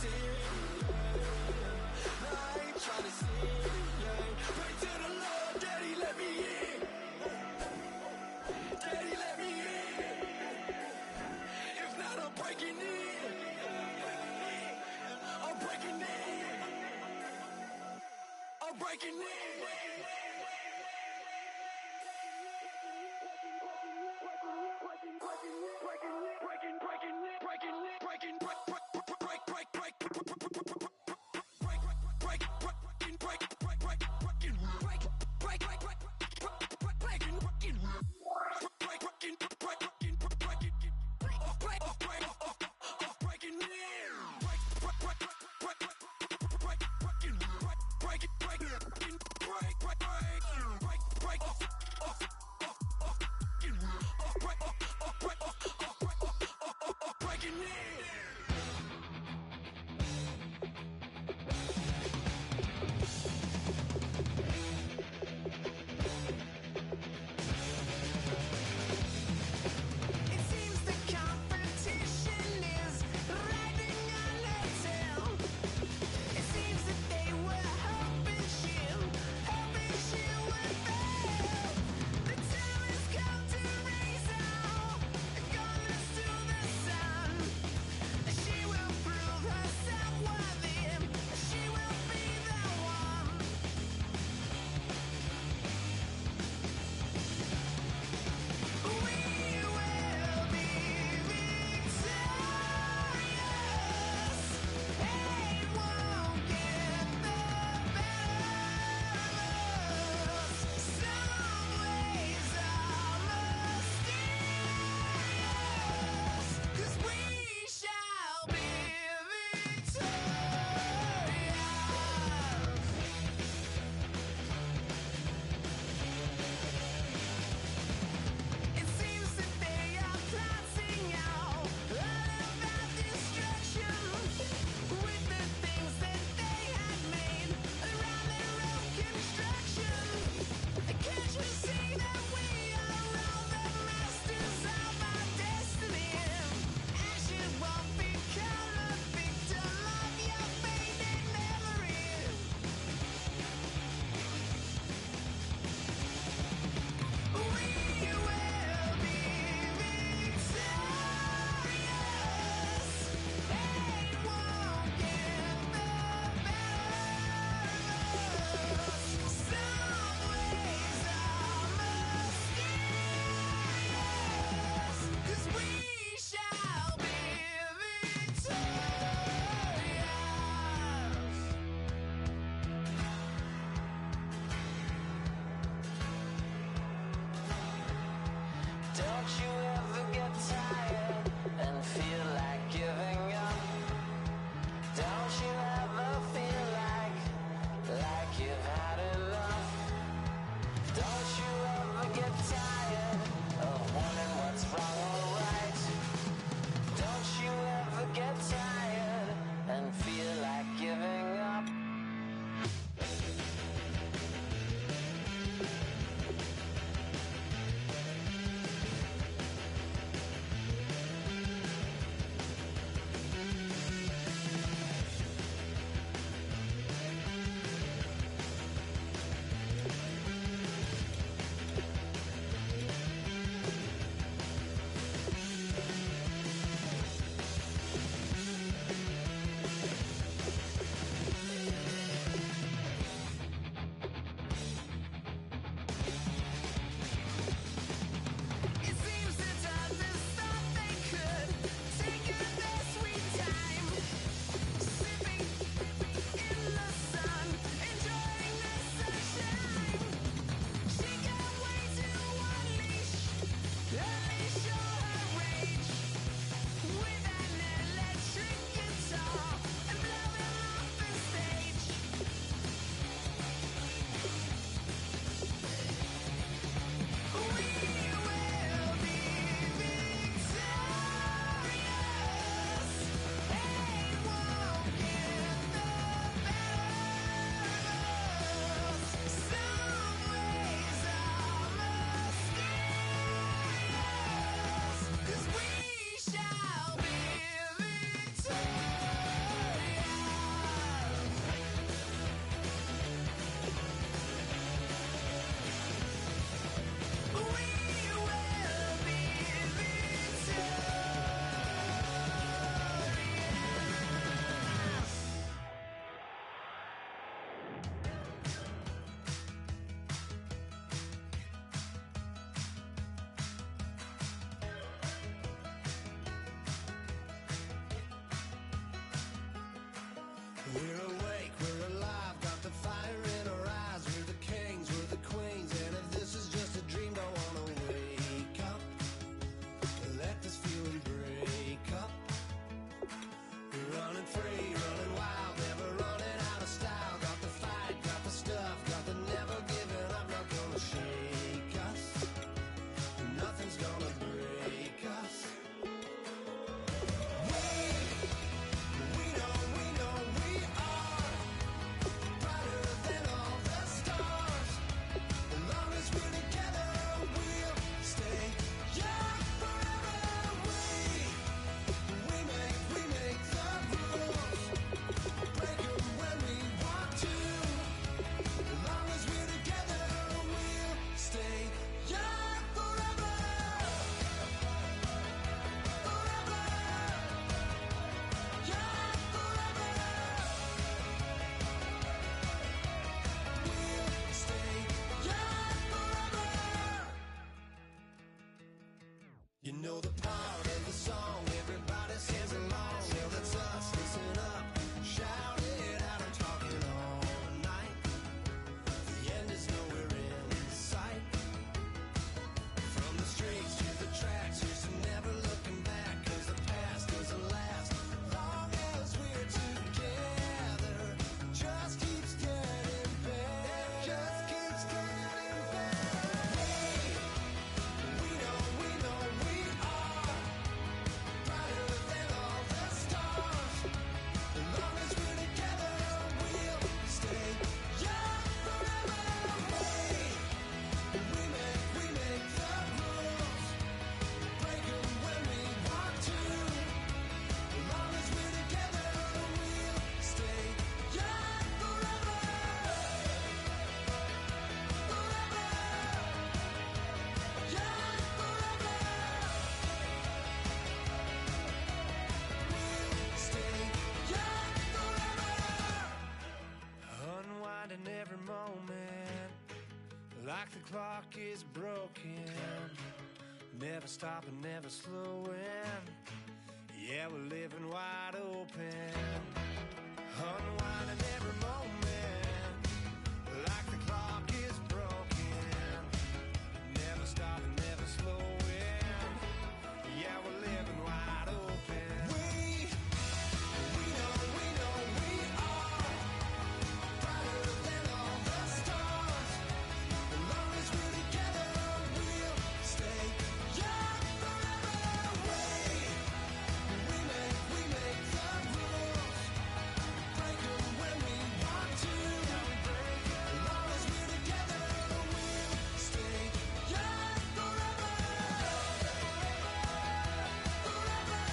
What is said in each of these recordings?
sin, yeah. No, I ain't tryna sin, yeah. Pray to the Lord, Daddy, let me in. Daddy, let me in. If not, I'm breaking in. I'm breaking in. I'm breaking in. Break We're awake, we're alive, got the fire in our eyes. We're the kings, we're the queens, and if this is just a dream, don't wanna wake up. Let this feeling break up. We're running free, running wild, never running out of style. Got the fight, got the stuff, got the never giving up. Not gonna shake us, nothing's gonna break us. We know we are brighter than all the stars. As long as we're together, we'll stay young forever. We make the rules, break 'em when we want to. As long as we're together, we'll stay young forever. Forever. Young forever. We'll stay young forever. You know the part of the song everybody sings along. Well, that's us. Listen up, shout it out. I'm talking all night. The end is nowhere in sight. From the streets to the tracks, here's to never looking back. 'Cause the past doesn't last long as we're together. Just keeps getting better. Just keeps getting better. We know we are brighter than all the stars. As long as we're together, we'll stay young forever. We make the rules, break 'em when we want to. As long as we're together, we'll stay young forever. Forever. Young forever. We'll stay young forever. Unwinding every moment, like the clock is broken. Never stopping, never slowing. Yeah, we're living wide open. Unwinding every moment, like the clock is broken. Never stopping, never slowing. Yeah, we're living wide open. We know we are brighter than all the stars. As long as we're together, we'll stay young forever. We make the rules, break 'em when we want to. As long as we're together, we'll stay young forever. Forever.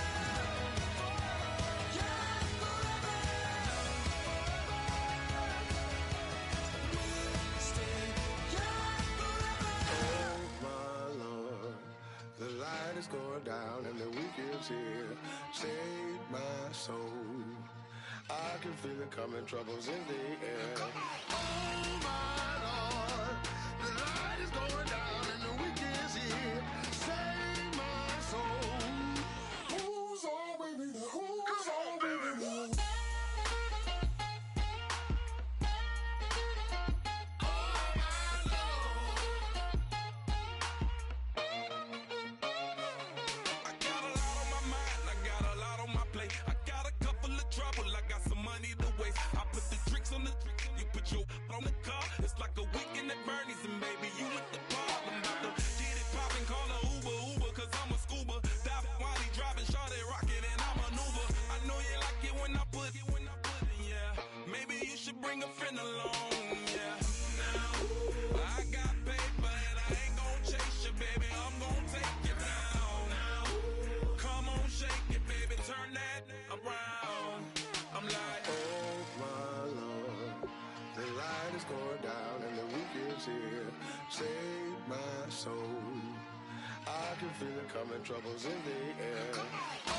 Young forever. We'll stay young forever. Oh my Lord, the light is going down and the week is here. Save my soul. I can feel it coming, troubles in the air. Oh my Lord, the light is going down and the week is here. Save my soul. Who's all with me now? Who's all with me now? I got a lot on my mind, I got a lot on my plate. I got a couple of trouble, I got some money to waste. I put the drinks on the you put your on the car. It's like a weekend at Bernie's, and baby, you with the pop. I'm about to get it poppin', call a Uber, 'cause I'm a scuba. Dive while he driving, shawty rockin', and I maneuver. I know you like it when I put it, yeah. Maybe you should bring a friend along, yeah. Now, I got paper and I ain't gon' chase you, baby. I'm gon' take you down. Come on, shake it, baby. Turn that around. I'm like, Oh my Lord, the light is going down and the week is here. Save my soul. I can feel it coming, troubles in the air. Oh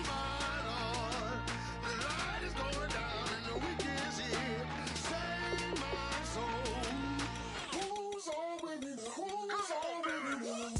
my Lord, the light is going down and the week is here. Save my soul. Who's all with me now? Who's all with me now?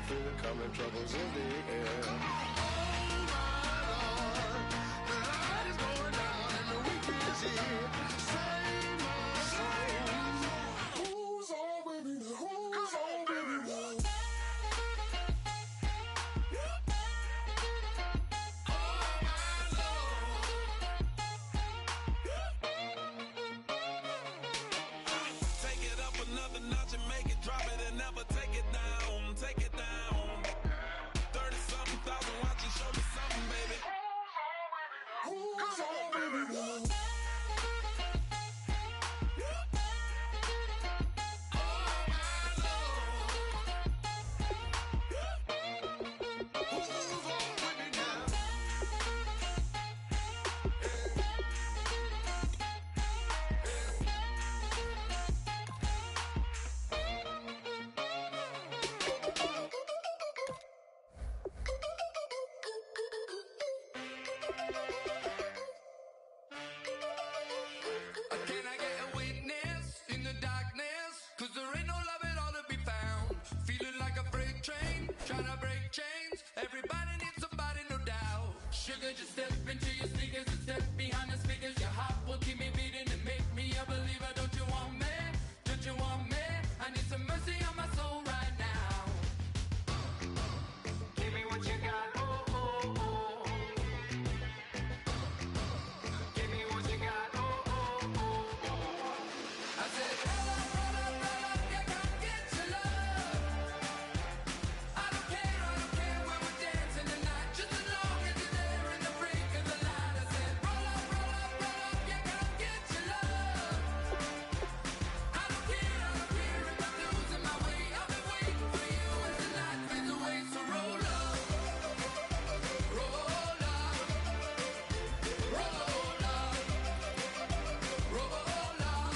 feel it coming, troubles in the air. Oh my Lord, the light is going down and the weekend is here. Save my soul. Who's on with me now? Who's on with me now? Take it up another notch and make it drop it and never take it down. Take it down. 30-something thousand watching, show me something, baby. Who's on with me now? Can I get a witness in the darkness? 'Cause there ain't no love at all to be found. Feeling like a freight train, trying to break chains. Everybody needs somebody, no doubt. Sugar, just step into your sneakers and step behind the speakers. Your heart will keep me beating and make me a believer. Don't you want me? Don't you want me? I need some mercy on my soul right now. Give me what you got, oh, oh, oh. Give me what you got, oh, oh, oh. I said, roll up, yeah, come get your love. I don't care when we're dancing tonight, just as long as you're there in the break of the light. I said, roll up, yeah, come get your love. I don't care if I'm losing my way. I've been waiting for you as the night fades away. So roll up, roll up, roll up, roll up.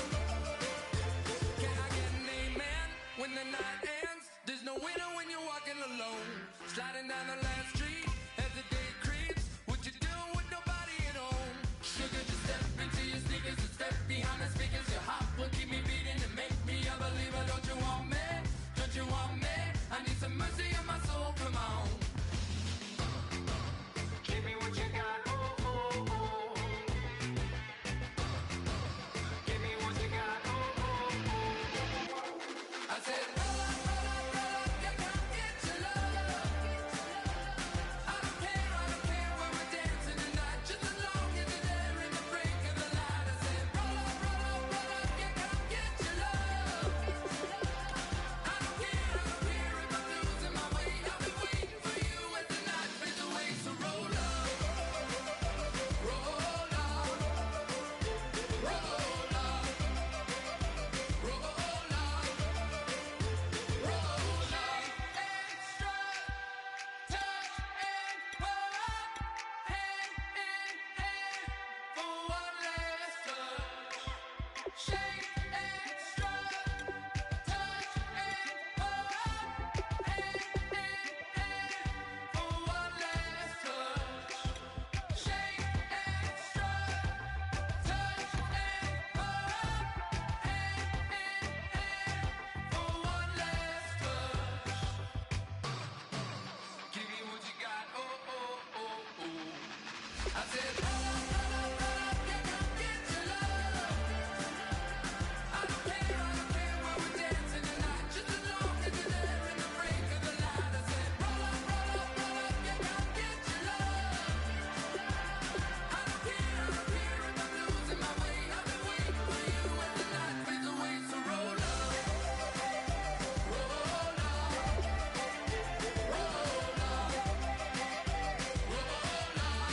Can I get an amen when the night ends? There's no winner when you're walking alone. Sliding down the last street as the day creeps. What you doing with nobody at home? Sugar, just step into your sneakers and step behind the speakers. Your heart will keep me beating and make me a believer. Don't you want me? Don't you want me? I need some mercy on my soul, come on. Give me what you got, oh, oh, oh. Give me what you got, oh, oh, oh. I said, roll up, yeah, come get your love. I don't care when we're dancing tonight, just as long as you're there in the break of the light. I said, roll up, yeah, come get your love. I don't care if I'm losing my way. I've been waiting for you as the night fades away. So roll up, roll up, roll up, roll up. Roll up, extra, touch and pull up, hand in hand for one last touch. Shake extra, touch and pull up, hand in hand for one last touch. Shake extra, touch and pull up, hand in hand for one last touch. Give me what you got, oh, oh, oh, oh. I said, roll up, yeah, come get your love. I don't care when we're dancing tonight, just as long as you're there in the break of the light. I said, roll up, yeah, come get your love. I don't care if I'm losing my way. I've been waiting for you as the night fades away. So roll up, roll up, roll up, roll up,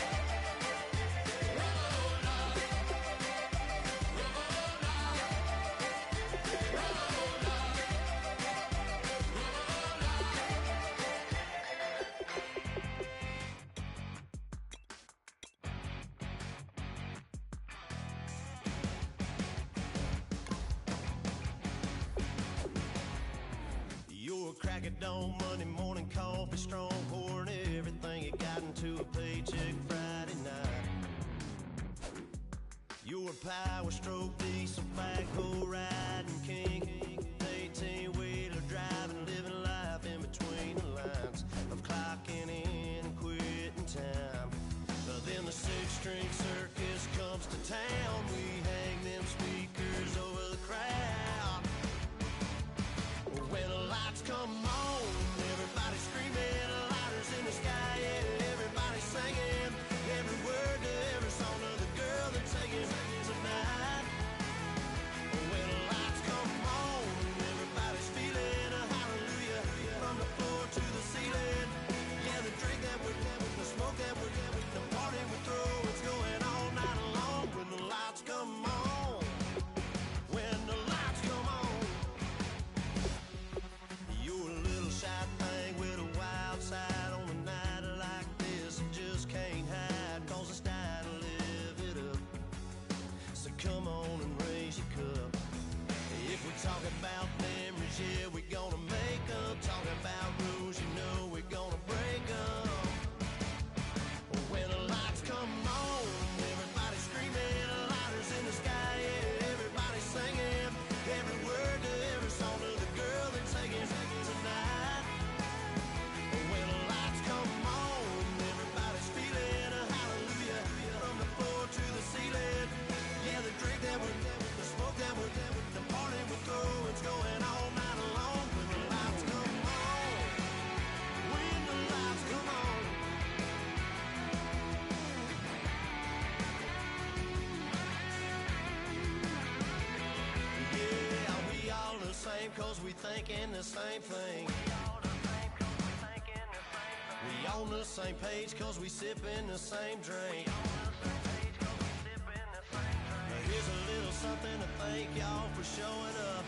You're a crack at dawn, Monday morning coffee, strong, pouring everything you got into a paycheck Friday night. You're a power stroke, diesel backhoe riding king, 18-wheeler driving, living life in between the lines. cause we thinking the same thing. We on the same page cause we sipping the same drink. Now here's a little something to thank y'all for showing up.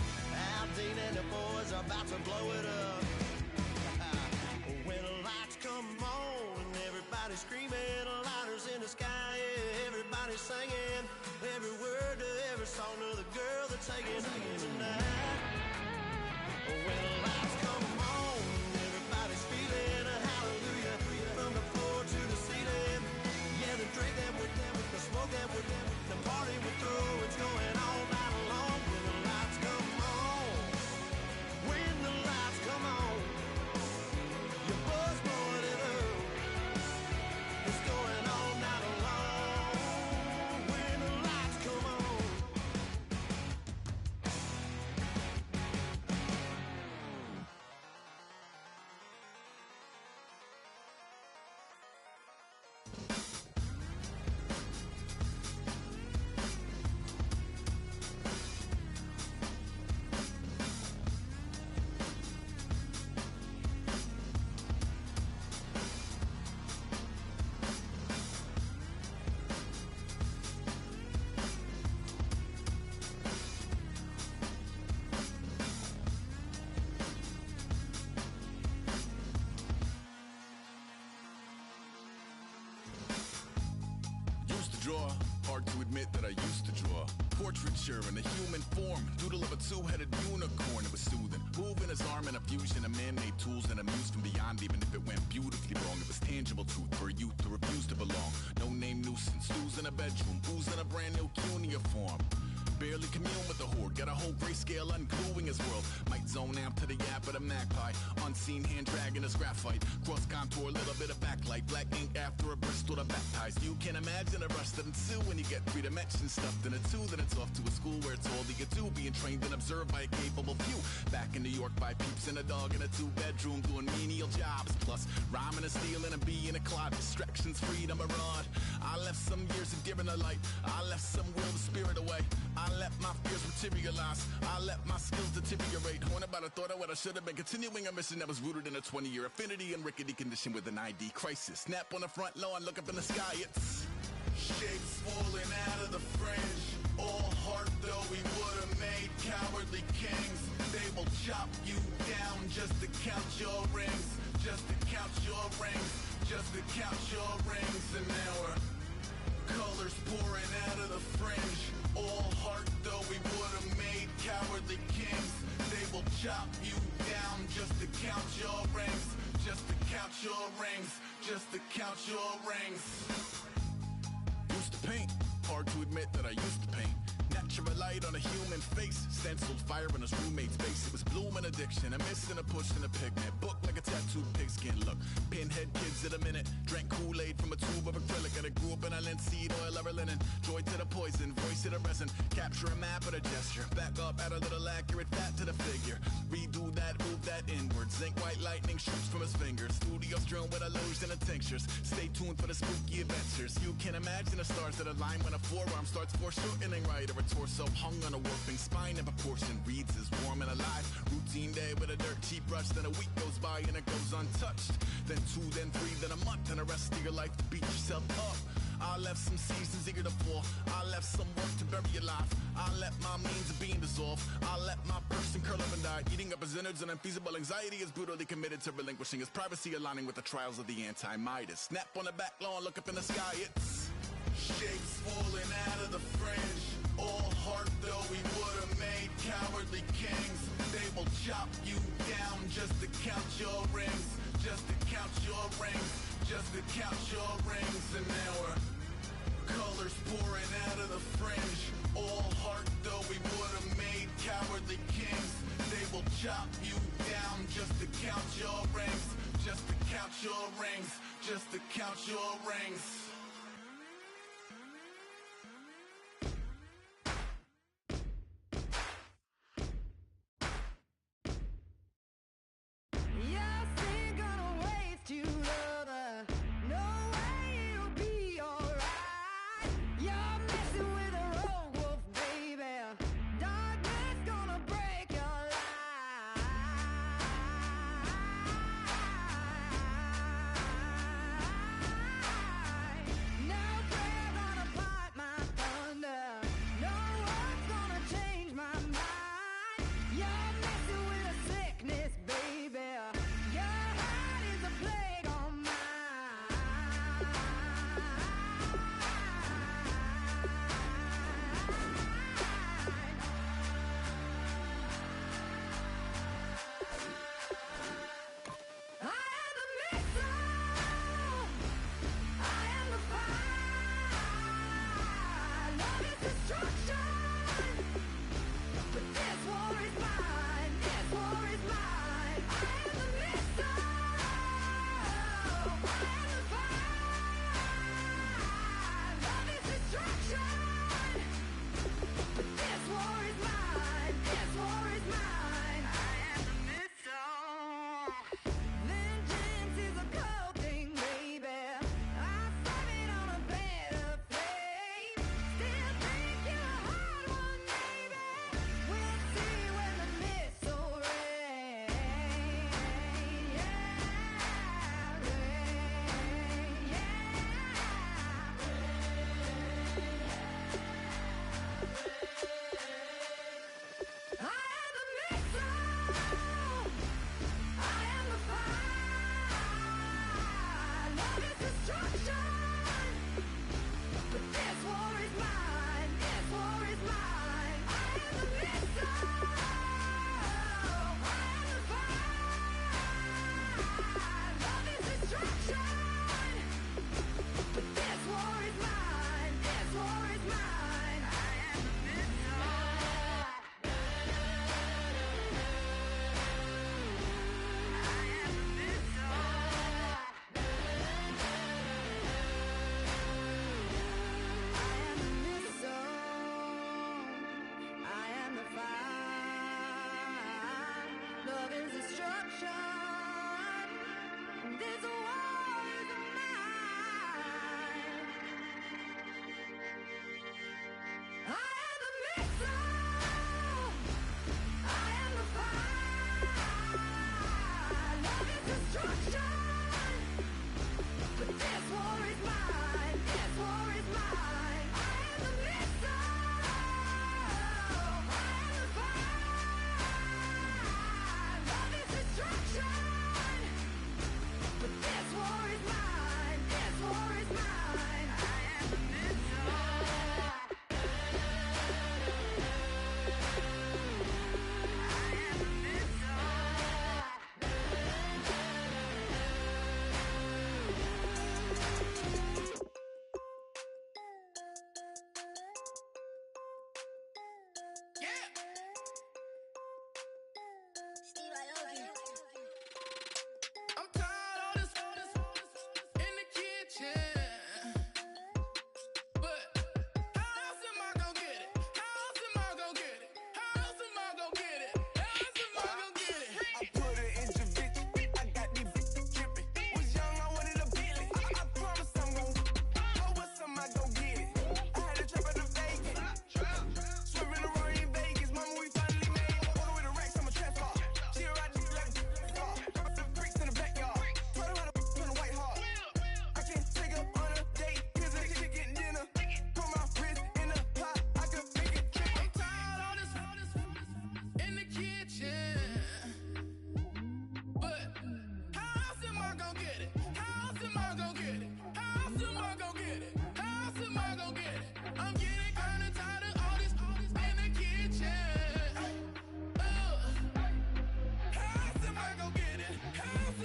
Al Dean and the boys are about to blow it up. When the lights come on and everybody's screaming, lighters in the sky, yeah, everybody's singing every word to every song to the girl that's taking tonight. When the lights come on, everybody's feeling a hallelujah from the floor to the ceiling. Yeah, the drink that we're down, the smoke that we're down, the party we're through, it's going all night long. When the lights come on, when the lights come on, your buzz blowing it up, it's going all night long. When the lights come on. Used to draw, hard to admit that I used to draw. Portraiture in a human form, doodle of a two-headed unicorn. It was soothing, moving his arm in a fusion of man-made tools and a muse from beyond. Even if it went beautifully wrong, it was tangible truth for a youth to refuse to belong. No name nuisance, stews in a bedroom, booze in a brand new cuneiform. Barely commune with the horde, got a whole grayscale ungluing his world. Might zone out to the yap of the magpie, unseen hand dragging his graphite. Cross contour, little bit of backlight, black ink after a Bristol to baptize. You can imagine a rush that ensue when you get three dimensions stuffed in a two. Then it's off to a school where it's all that you do, being trained and observed by a capable few. Back in New York by peeps and a dog in a two-bedroom doing menial jobs. Plus rhyming and stealing and being a clod, distractions, freedom, a rod. I left some years of giving a light, I left some will the spirit away. I let my fears materialize, I let my skills deteriorate. When about a thought of what I should have been, continuing a mission that was rooted in a 20-year affinity and rickety condition with an ID crisis. Snap on the front lawn, look up in the sky, it's shapes falling out of the fringe. All heart though we would have made cowardly kings. They will chop you down just to count your rings, just to count your rings, just to count your rings. And now we're colors pouring out of the fringe. All heart though we would have made cowardly kings. They will chop you down just to count your rings, just to count your rings, just to count your rings. Used to paint, hard to admit that I used to paint. Natural light on a human face, stenciled fire in his roommate's face. It was blooming addiction, a missing a push and a pigment. Book like a tattooed pigskin look. Pinhead kids in a minute, drank Kool-Aid from a tube of acrylic. And I grew up in a linseed oil ever linen. Joy to the poison, voice to the resin. Capture a map of the gesture. Back up, add a little accurate fat to the figure. Redo that, move that inward. Zinc white lightning shoots from his fingers. Studio strewn with illusion and tinctures. Stay tuned for the spooky adventures. You can imagine the stars that align when a forearm starts foreshortening right. Or a torso hung on a warping spine in proportion. Reads as warm and alive. Routine day with a dirt cheap brush. Then a week goes by and it goes untouched. Then 2, then 3, then a month. And the rest of your life to beat yourself up. I left some seasons eager to fall. I left some work to bury your life. I let my means of being dissolved. I let my person curl up and die. Eating up his innards and unfeasible anxiety is brutally committed to relinquishing his privacy, aligning with the trials of the anti-Midas. Snap on the back lawn, look up in the sky, it's shapes falling out of the fringe. All heart though we would have made cowardly kings. They will chop you down just to count your rings, just to count your rings, just to count your rings. And now we're colors pouring out of the fringe. All heart though we would have made cowardly kings. They will chop you down just to count your rings, just to count your rings, just to count your rings. Yes, ain't gonna waste you, lover. No way it'll be alright. You're messing with a rogue wolf, baby. Darkness gonna break your life.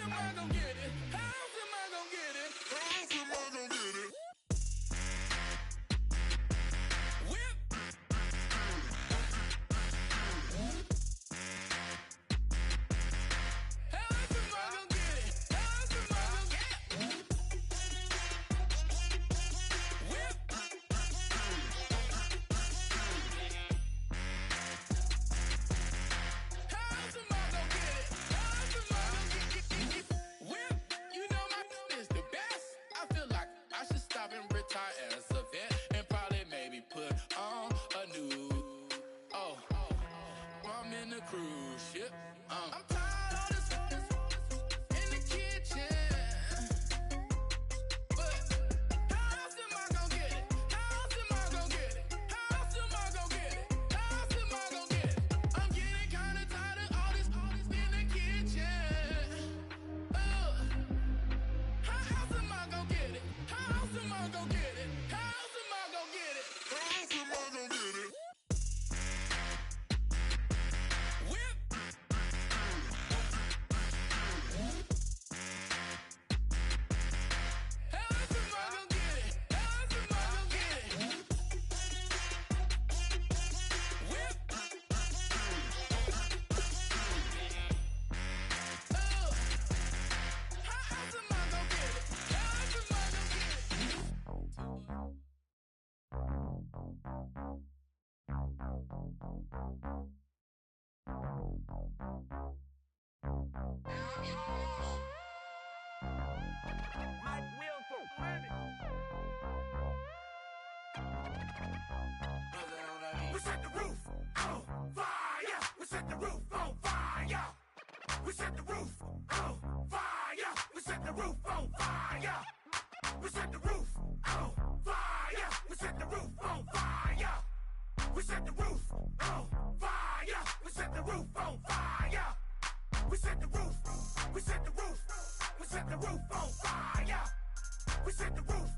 am I gonna get it? How am I gonna get it? How am I gonna get it? Whip. How am I gonna get it? How am I gonna get it? Whip. How am I gonna get it? How am I gonna get it? Whip. You know my is the best. I feel like I should stop and retire as a vet and probably maybe put on a new. Oh, I'm in a cruise ship. I'm tired of this in the kitchen. But how else am I gonna get it? How else am I gonna get it? How else am I gonna get it? How else am I gonna get it? I'm getting kinda tired of all this in the kitchen. How else am I gonna get it? How else am I gonna get it? How else am I gonna get it? How else am I gonna get it? Whip. How else am I gonna get it? How else am I gonna get it? Whip. How else am I gonna get it? How else am I gonna get it? We set the roof on fire. We set the roof on fire. We set the roof on fire. We set the roof on fire. We set the roof on fire. We set the roof on fire. We set the roof on fire. We set the roof on fire. We set the roof. We set the roof. We set the roof on fire. We set the roof.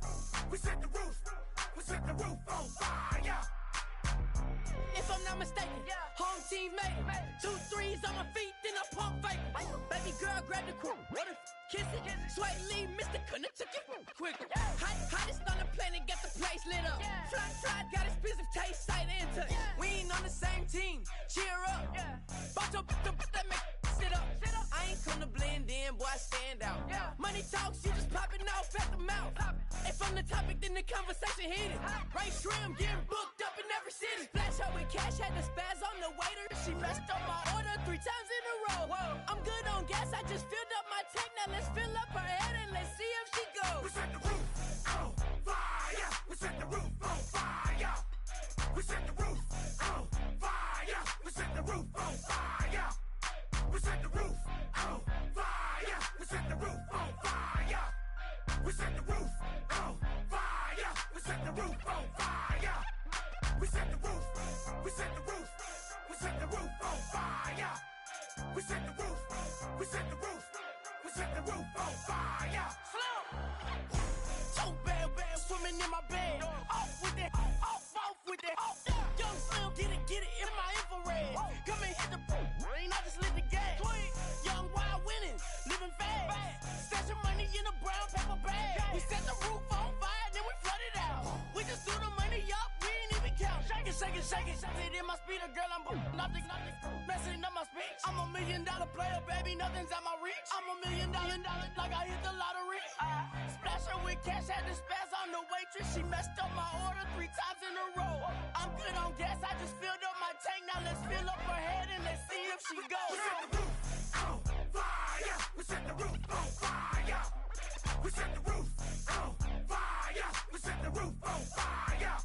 We set the roof. We set the roof on fire. If I'm not mistaken, home team made it. 2 3s on my feet, then I pump fake. Baby girl, grab the crew. What if kiss it? Sway Lee, Mr. Couldn't took it quicker. Hottest on the planet, got the place lit up. Fly, got expensive taste, sight and touch. We ain't on the same team. Cheer up. Bout your that make sit up. I ain't come to blend in, boy, I stand out. Money talks, you just popping off at the mouth. If I'm the topic, then the conversation heated. Right shrimp, getting booked up in every city. Splash her with cash, had the spaz on the waiter. She messed up my order 3 times in a row. I'm good on gas, I just filled up my tank. Now let's fill up her head and let's see if she goes. We set the roof on fire. We set the roof on fire. We set the roof on fire. We set the roof on fire. We set the roof on fire. We set the roof on fire. We set the roof on fire. We set the roof on fire. We set the roof. We set the roof. We set the roof on fire. We set the roof. We set the roof. We set the roof on fire. So bad, swimming in my bed. Off with that, off with that. Young Slim, get it in my infrared. Come and hit the rain, I just lit the gas. Young wild winning, living fast. Stash your money in a brown paper bag. We set the roof on fire, then we flood it out. We just threw the money up, we ain't even count. Shake it. It in my speeder, girl, I'm nothing, messing up my speech. I'm $1 million player, baby, nothing's at my reach. I'm $1 million, like I hit the lottery. Splash her with cash, had the spaz on the waitress. She messed up my order 3 times in a row. I'm good on gas, I just filled up my tank. Now let's fill up her head and let's see if she goes. We set the roof on fire. We set the roof on fire. We set the roof on fire. We set the roof on fire.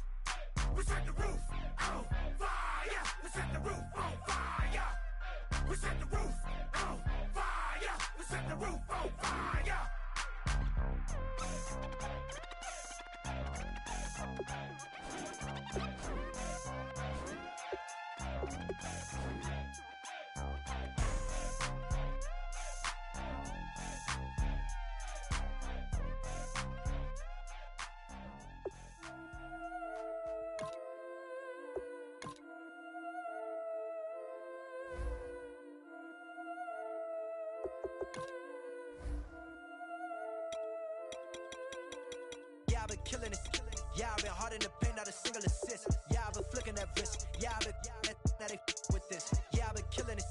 We set the roof on fire. We set the roof on fire. We set the roof on fire. We set the roof on fire. killing it. Yeah, I've been hard in the paint, not a single assist. Yeah, I've been flicking that wrist. Yeah, I've been now they with this. Yeah, I've been killing it.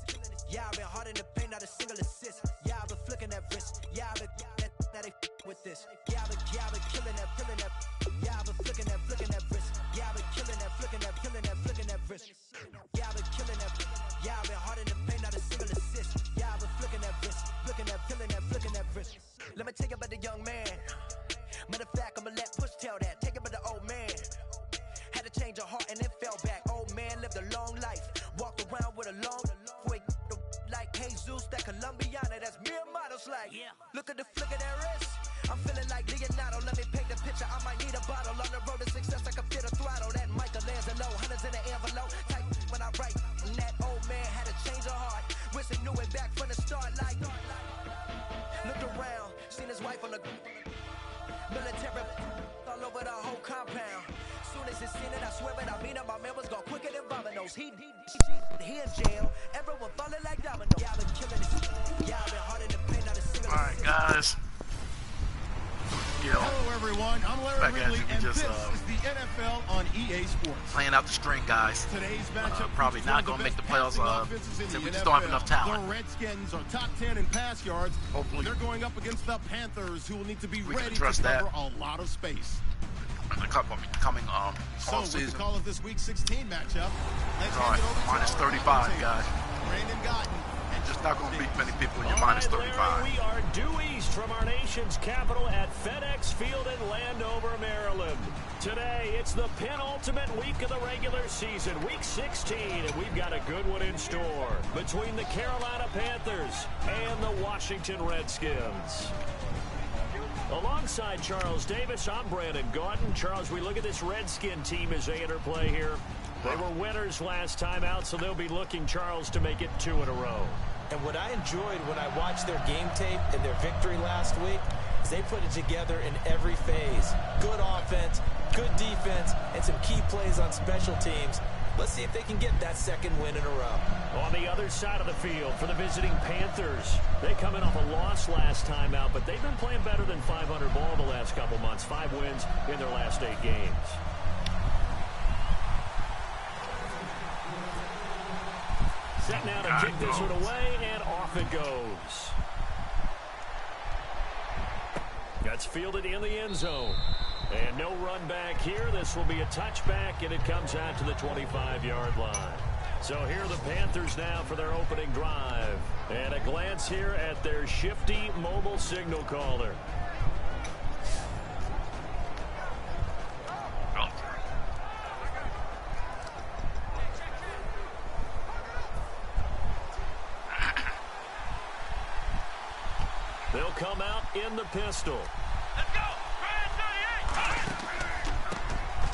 Yeah, I've been hard in the paint, not a single assist. Yeah, I've been flicking that wrist. Yeah, I've been now they with this. Yeah, I've been killing that. Yeah, I've been flicking that wrist. Yeah, I've been killing that, flicking that wrist. Yeah, I've been killing that. Yeah, I've been hard in the paint, not a single assist. Yeah, I've been flicking that wrist, flicking that wrist. Let me tell you about the young man. Matter of fact, I'ma let Push tell that. Take it about the old man. Had to change her heart and then fell back. Old man lived a long life. Walked around with a long way like Jesus, that Colombiana. That's mere models like. Look at the flick of that wrist. I'm feeling like Leonardo. Let me paint the picture. I might need a bottle. On the road to success, I can feel the throttle. That Michelangelo, hundreds in the envelope. Type when I write. And that old man had to change her heart. Wish he knew it back from the start. Like looked around, seen his wife on the military all over the whole compound. Soon as he seen it, I swear it, I mean it. My man was gone quicker than Domino's. He in jail. Everyone falling like dominoes. Yeah, I've been killing it. Yeah, I've been hard in the paint, not a single. All right, guys. Hello, everyone. I'm Larry Ridley, and just, this is the NFL on EA Sports. Playing out the string, guys. Today's matchup probably not going to make the playoffs. We just don't have enough talent. The Redskins are top 10 in pass yards. Hopefully, they're going up against the Panthers, who will need to be ready to that. cover a lot of space. Coming so off season. With the call of this week's 16 matchup, let's all right, minus 35, guys. Brandon Gotten. Just not going to beat many people in your minus 35. Larry, we are due east from our nation's capital at FedEx Field in Landover, Maryland. Today, it's the penultimate week of the regular season, week 16, and we've got a good one in store between the Carolina Panthers and the Washington Redskins. Alongside Charles Davis, I'm Brandon Gaudin. Charles, we look at this Redskin team as they enter play here. They were winners last time out, so they'll be looking, Charles, to make it 2 in a row. And what I enjoyed when I watched their game tape and their victory last week is they put it together in every phase. Good offense, good defense, and some key plays on special teams. Let's see if they can get that second win in a row. On the other side of the field for the visiting Panthers, they come in off a loss last time out, but they've been playing better than 500 ball the last couple months. 5 wins in their last 8 games. Set now to kick this one away, and off it goes. That's fielded in the end zone. And no run back here. This will be a touchback, and it comes out to the 25-yard line. So here are the Panthers now for their opening drive. And a glance here at their shifty mobile signal caller. They'll come out in the pistol. Let's go!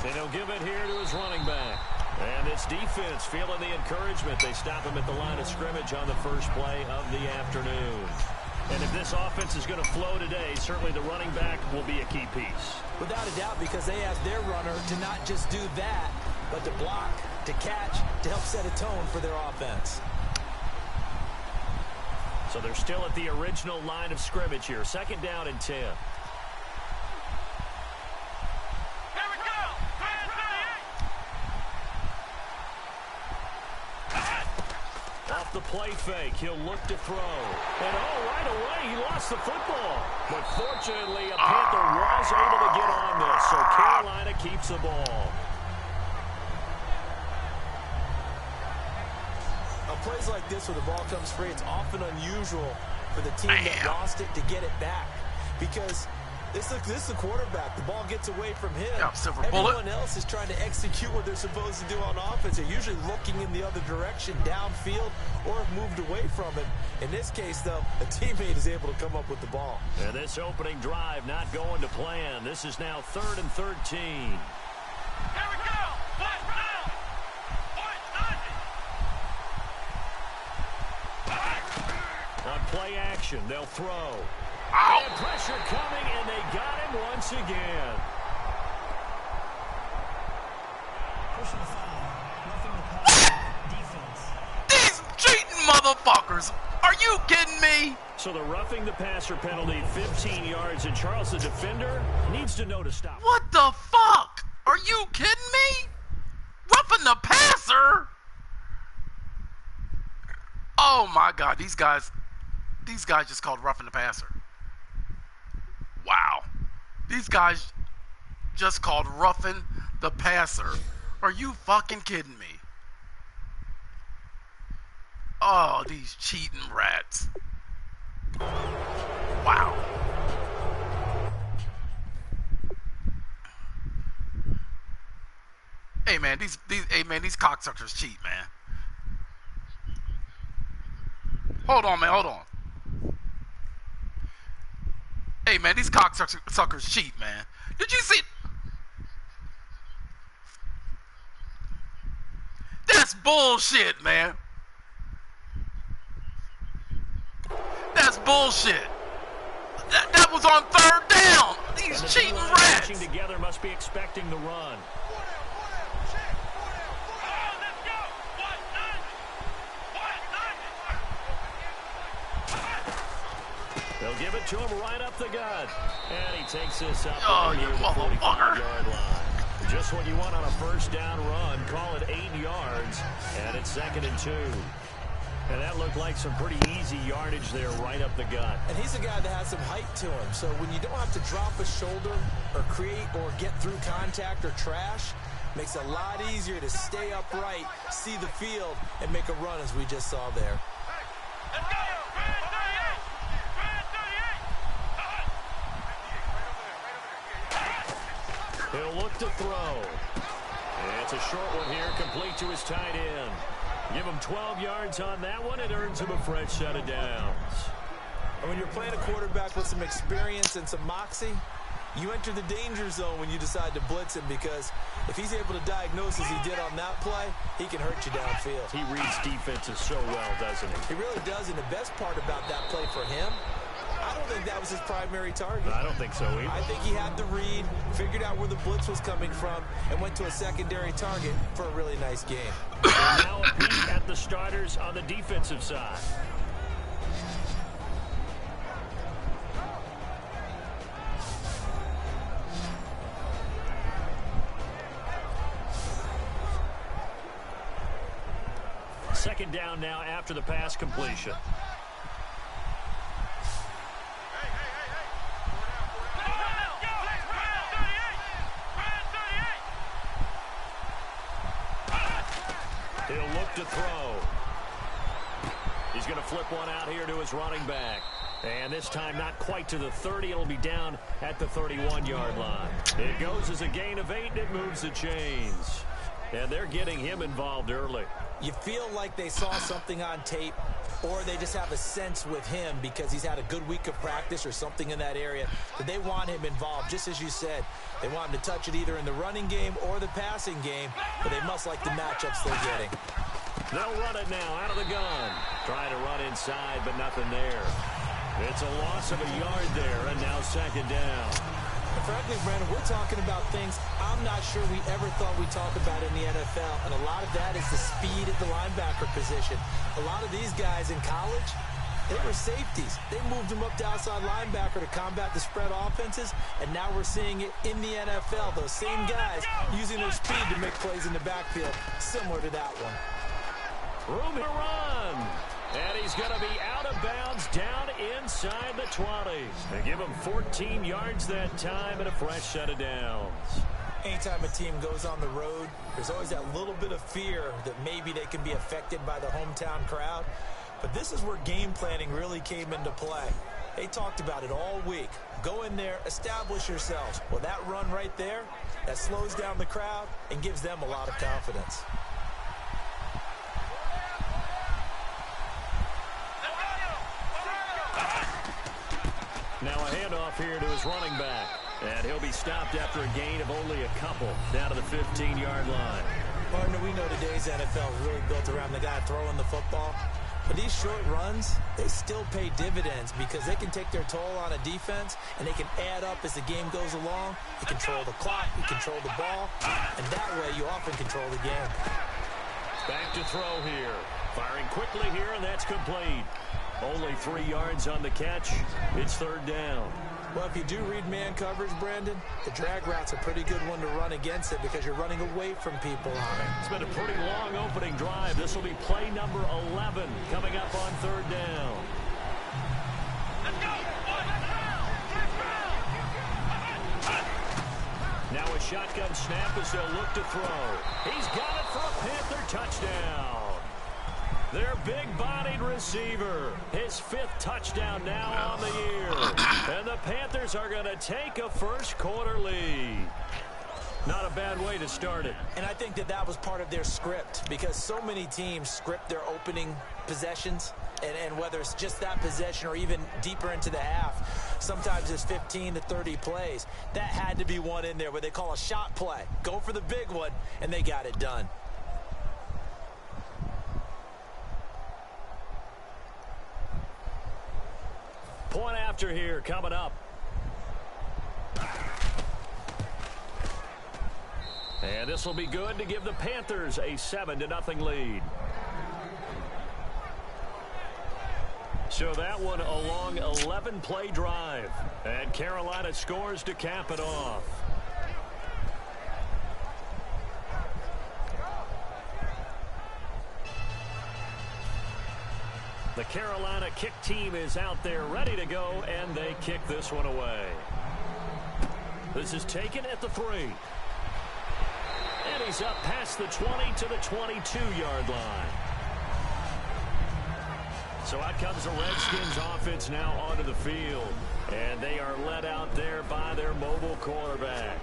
And he'll give it here to his running back. And this defense feeling the encouragement. They stop him at the line of scrimmage on the first play of the afternoon. And if this offense is going to flow today, certainly the running back will be a key piece. Without a doubt, because they ask their runner to not just do that, but to block, to catch, to help set a tone for their offense. So they're still at the original line of scrimmage here. 2nd down and 10. Off the play fake, he'll look to throw. And right away, he lost the football. But fortunately, a Panther was able to get on this, so Carolina keeps the ball. Plays like this where the ball comes free, it's often unusual for the team that lost it to get it back. Because this is the quarterback. The ball gets away from him. Everyone else is trying to execute what they're supposed to do on offense. They're usually looking in the other direction, downfield, or have moved away from it. In this case, though, a teammate is able to come up with the ball. And this opening drive not going to plan. This is now 3rd and 13. Here we go! On play action, they'll throw. And pressure coming, and they got him once again. These cheating motherfuckers! Are you kidding me? So the roughing the passer penalty, 15 yards, and Charles, the defender, needs to know to stop. What the fuck? Are you kidding me? Roughing the passer? Oh my God, these guys just called roughing the passer. Wow. These guys just called roughing the passer. Are you fucking kidding me? Oh, these cheating rats. Wow. Hey man, these cocksuckers cheat, man. Hold on, man, hold on. Hey man, these cocksuckers cheat, man. Did you see? That's bullshit, man. That's bullshit. That was on 3rd down. These cheating rats. Together must be expecting the run. They'll give it to him right up the gut. And he takes this up near the 45-yard line. Just what you want on a 1st down run. Call it 8 yards. And it's 2nd and 2. And that looked like some pretty easy yardage there right up the gut. And he's a guy that has some height to him. So when you don't have to drop a shoulder or create or get through contact or trash, makes it a lot easier to stay upright, see the field, and make a run as we just saw there. He'll look to throw. And it's a short one here, complete to his tight end. Give him 12 yards on that one. It earns him a fresh set of downs. And when you're playing a quarterback with some experience and some moxie, you enter the danger zone when you decide to blitz him, because if he's able to diagnose as he did on that play, he can hurt you downfield. He reads defenses so well, doesn't he? He really does, and the best part about that play for him, I don't think that was his primary target. I don't think so either. I think he had the read, figured out where the blitz was coming from, and went to a secondary target for a really nice game. And now a peek at the starters on the defensive side. Second down now after the pass completion. He'll look to throw. He's going to flip one out here to his running back. And this time not quite to the 30. It'll be down at the 31-yard line. It goes as a gain of 8, and it moves the chains. And they're getting him involved early. You feel like they saw something on tape, or they just have a sense with him because he's had a good week of practice or something in that area that they want him involved. Just as you said, they want him to touch it either in the running game or the passing game, but they must like the matchups they're getting. They'll run it now out of the gun. Trying to run inside, but nothing there. It's a loss of a yard there, and now second down. And frankly, Brandon, we're talking about things I'm not sure we ever thought we'd talk about in the NFL, and a lot of that is the speed at the linebacker position. A lot of these guys in college, they were safeties. They moved them up to outside linebacker to combat the spread offenses, and now we're seeing it in the NFL. Those same guys using their speed to make plays in the backfield, similar to that one. Room to run. And he's going to be out of bounds down inside the 20. They give him 14 yards that time and a fresh set of downs. Anytime a team goes on the road, there's always that little bit of fear that maybe they can be affected by the hometown crowd. But this is where game planning really came into play. They talked about it all week. Go in there, establish yourselves. Well, that run right there, that slows down the crowd and gives them a lot of confidence. Now a handoff here to his running back. And he'll be stopped after a gain of only a couple down to the 15-yard line. Partner, we know today's NFL is really built around the guy throwing the football. But these short runs, they still pay dividends because they can take their toll on a defense, and they can add up as the game goes along. You control the clock, you control the ball, and that way you often control the game. Back to throw here. Firing quickly here, and that's complete. Only 3 yards on the catch. It's 3rd down. Well, if you do read man coverage, Brandon, the drag route's a pretty good one to run against it because you're running away from people on it. It's been a pretty long opening drive. This will be play number 11 coming up on 3rd down. Now a shotgun snap as they'll look to throw. He's got it for a Panther touchdown. Their big-bodied receiver. His 5th touchdown now on the year. And the Panthers are going to take a first-quarter lead. Not a bad way to start it. And I think that was part of their script because so many teams script their opening possessions. And whether it's just that possession or even deeper into the half, sometimes it's 15 to 30 plays. That had to be one in there where they call a shot play. Go for the big one, and they got it done. Point after here coming up. And this will be good to give the Panthers a 7-0 lead. So that one a long 11-play drive. And Carolina scores to cap it off. The Carolina kick team is out there ready to go, and they kick this one away. This is taken at the 3. And he's up past the 20 to the 22-yard line. So out comes the Redskins offense now onto the field. And they are led out there by their mobile quarterback.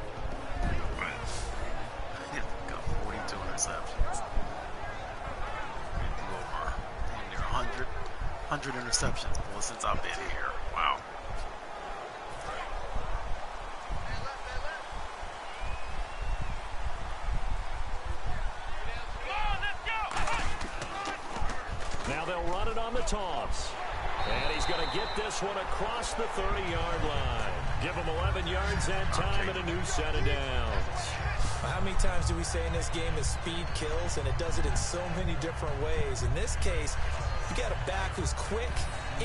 Got 42 interceptions. Over near 100 interceptions, boy, since I've been here. Wow. Now they'll run it on the toss. And he's going to get this one across the 30-yard line. Give him 11 yards that time and a new set of downs. How many times do we say in this game that speed kills, and it does it in so many different ways? In this case, you got a back who's quick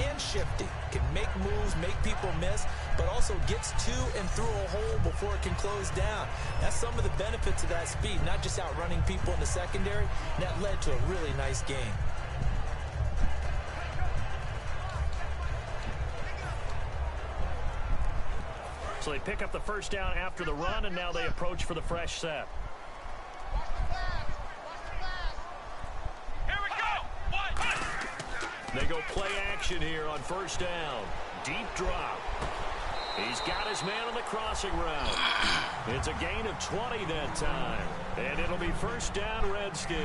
and shifty, can make moves, make people miss, but also gets to and through a hole before it can close down. That's some of the benefits of that speed, not just outrunning people in the secondary. And that led to a really nice game. So they pick up the first down after the run, and now they approach for the fresh set. Here we go. They go play action here on first down. Deep drop. He's got his man on the crossing route. It's a gain of 20 that time. And it'll be first down Redskins.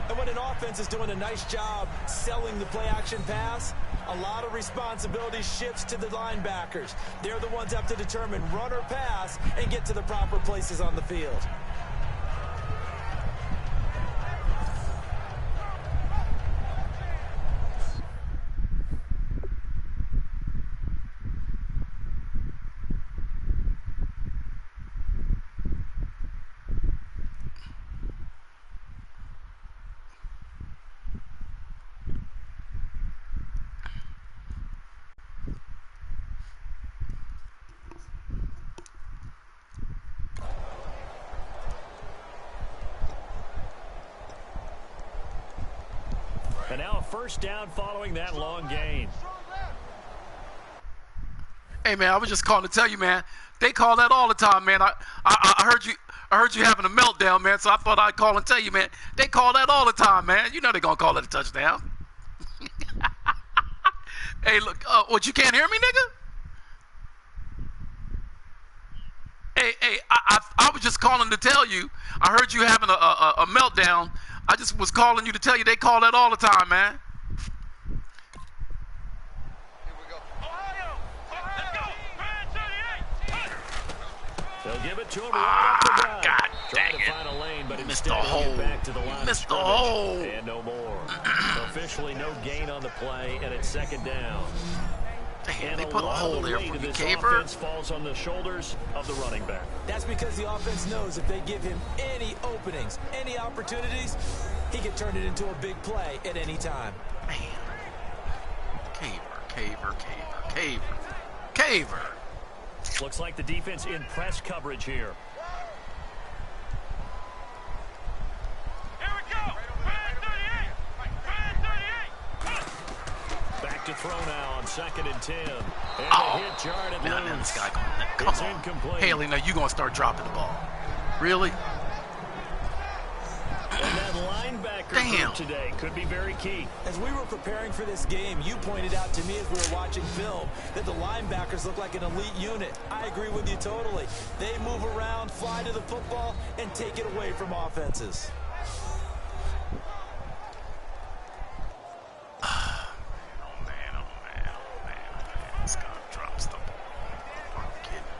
And when an offense is doing a nice job selling the play-action pass, a lot of responsibility shifts to the linebackers. They're the ones that have to determine run or pass and get to the proper places on the field. And now a first down following that long gain. Hey man, I was just calling to tell you, man. They call that all the time, man. I heard you having a meltdown, man. So I thought I'd call and tell you, man. They call that all the time, man. You know they're gonna call it a touchdown. Hey, look. What, you can't hear me, nigga? Hey, I was just calling to tell you. I heard you having a meltdown. I just was calling you to tell you they call that all the time, man. They'll give it to him right up the gut. God Trying dang to it. find a lane, but Missed the instead he'll hole. get back to the line. Missed of the scrimmage. hole. And no more. Officially no gain on the play, and it's second down. Damn, And they a put a lot hole of the there weight for of you, this Caver. offense falls on the shoulders of the running back. That's because the offense knows if they give him any openings, any opportunities, he can turn it into a big play at any time. Caver. Looks like the defense in press coverage here. Back to throw now on 2nd and 10. And the hit jarred it loose. This guy come on. Incomplete. Haley, now you're going to start dropping the ball. Really? And that linebacker group today could be very key. As we were preparing for this game, you pointed out to me as we were watching film that the linebackers look like an elite unit. I agree with you totally. They move around, fly to the football, and take it away from offenses. This guy drops the ball. Are you kidding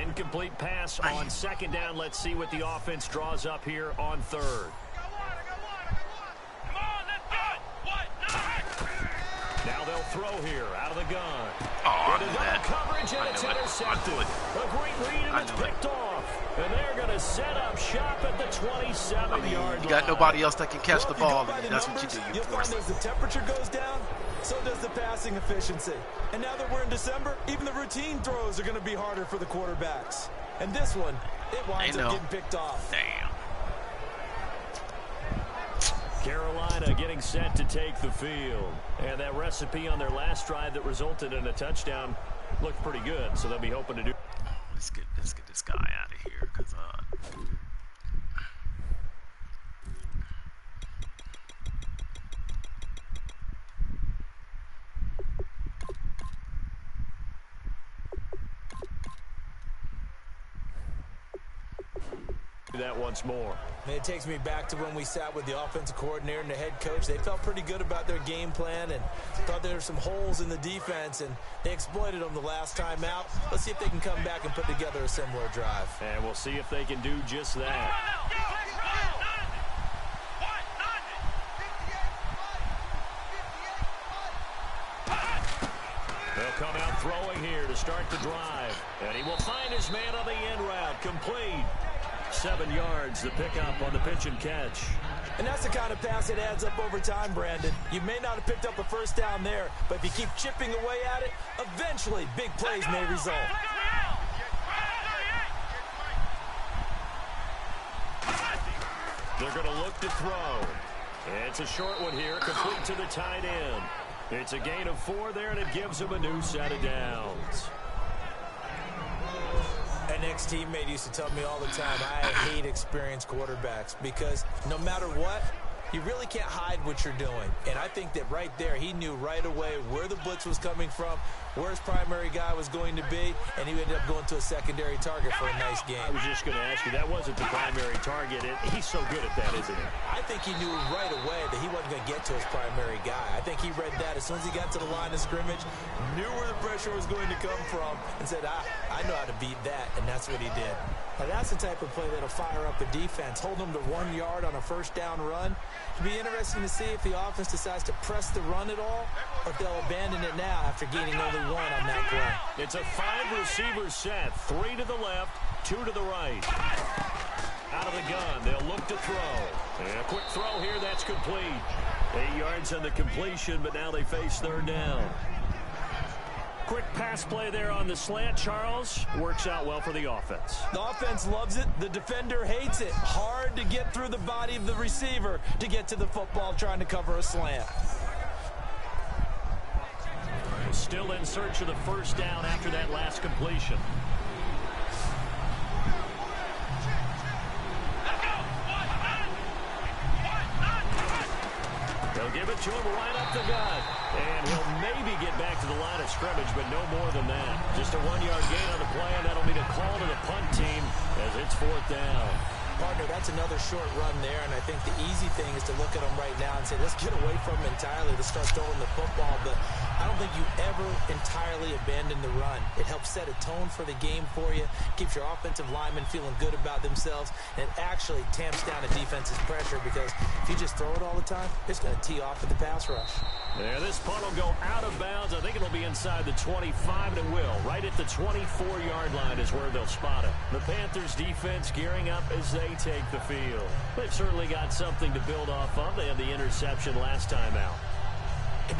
me? Incomplete pass on 2nd down. Let's see what the offense draws up here on 3rd. Now they'll throw here out of the gun. Oh, With a double coverage, and it's intercepted. A great read, and it's picked off. And they're going to set up shop at the 27-yard line. You got nobody else that can catch the ball. That's what you do. You You'll find as the temperature goes down, so does the passing efficiency. And now that we're in December, even the routine throws are going to be harder for the quarterbacks. And this one, it winds up getting picked off. Damn. Carolina getting set to take the field. And that recipe on their last drive that resulted in a touchdown looked pretty good, so they'll be hoping to do. Let's get this guy out of here, because do that once more. And it takes me back to when we sat with the offensive coordinator and the head coach. They felt pretty good about their game plan and thought there were some holes in the defense, and they exploited them the last time out. Let's see if they can come back and put together a similar drive. And we'll see if they can do just that. They'll come out throwing here to start the drive. And he will find his man on the end route. Complete. 7 yards, the pickup on the pitch and catch. And that's the kind of pass that adds up over time, Brandon. You may not have picked up a first down there, but if you keep chipping away at it, eventually big plays may result. They're going to look to throw. It's a short one here, complete to the tight end. It's a gain of 4 there, and it gives them a new set of downs. An ex-teammate used to tell me all the time, I hate experienced quarterbacks because no matter what, you really can't hide what you're doing. And I think that right there, he knew right away where the blitz was coming from, where his primary guy was going to be, and he ended up going to a secondary target for a nice game. I was just going to ask you, that wasn't the primary target. He's so good at that, isn't he? I think he knew right away that he wasn't going to get to his primary guy. I think he read that as soon as he got to the line of scrimmage, knew where the pressure was going to come from, and said, I know how to beat that, and that's what he did. Now, that's the type of play that'll fire up a defense, hold them to 1 yard on a first down run. It'll be interesting to see if the offense decides to press the run at all, or if they'll abandon it now after gaining only 1 on that run. It's a 5-receiver set, 3 to the left, 2 to the right. Out of the gun, they'll look to throw. And a quick throw here, that's complete. 8 yards on the completion, but now they face 3rd down. Quick pass play there on the slant, Charles. Works out well for the offense. The offense loves it. The defender hates it. Hard to get through the body of the receiver to get to the football trying to cover a slant. Still in search of the first down after that last completion. They'll give it to him right up the gut. And he'll maybe get back to the line of scrimmage, but no more than that. Just a 1-yard gain on the play, and that'll be a call to the punt team as it's 4th down. Partner, that's another short run there, and I think the easy thing is to look at them right now and say, let's get away from them entirely. Let's start throwing the football, but I don't think you ever entirely abandon the run. It helps set a tone for the game for you, keeps your offensive linemen feeling good about themselves, and it actually tamps down a defense's pressure because if you just throw it all the time, it's going to tee off at the pass rush. Yeah, this punt will go out of bounds. I think it'll be inside the 25, and it will. Right at the 24-yard line is where they'll spot it. The Panthers defense gearing up as they take the field. They've certainly got something to build off of. They had the interception last time out.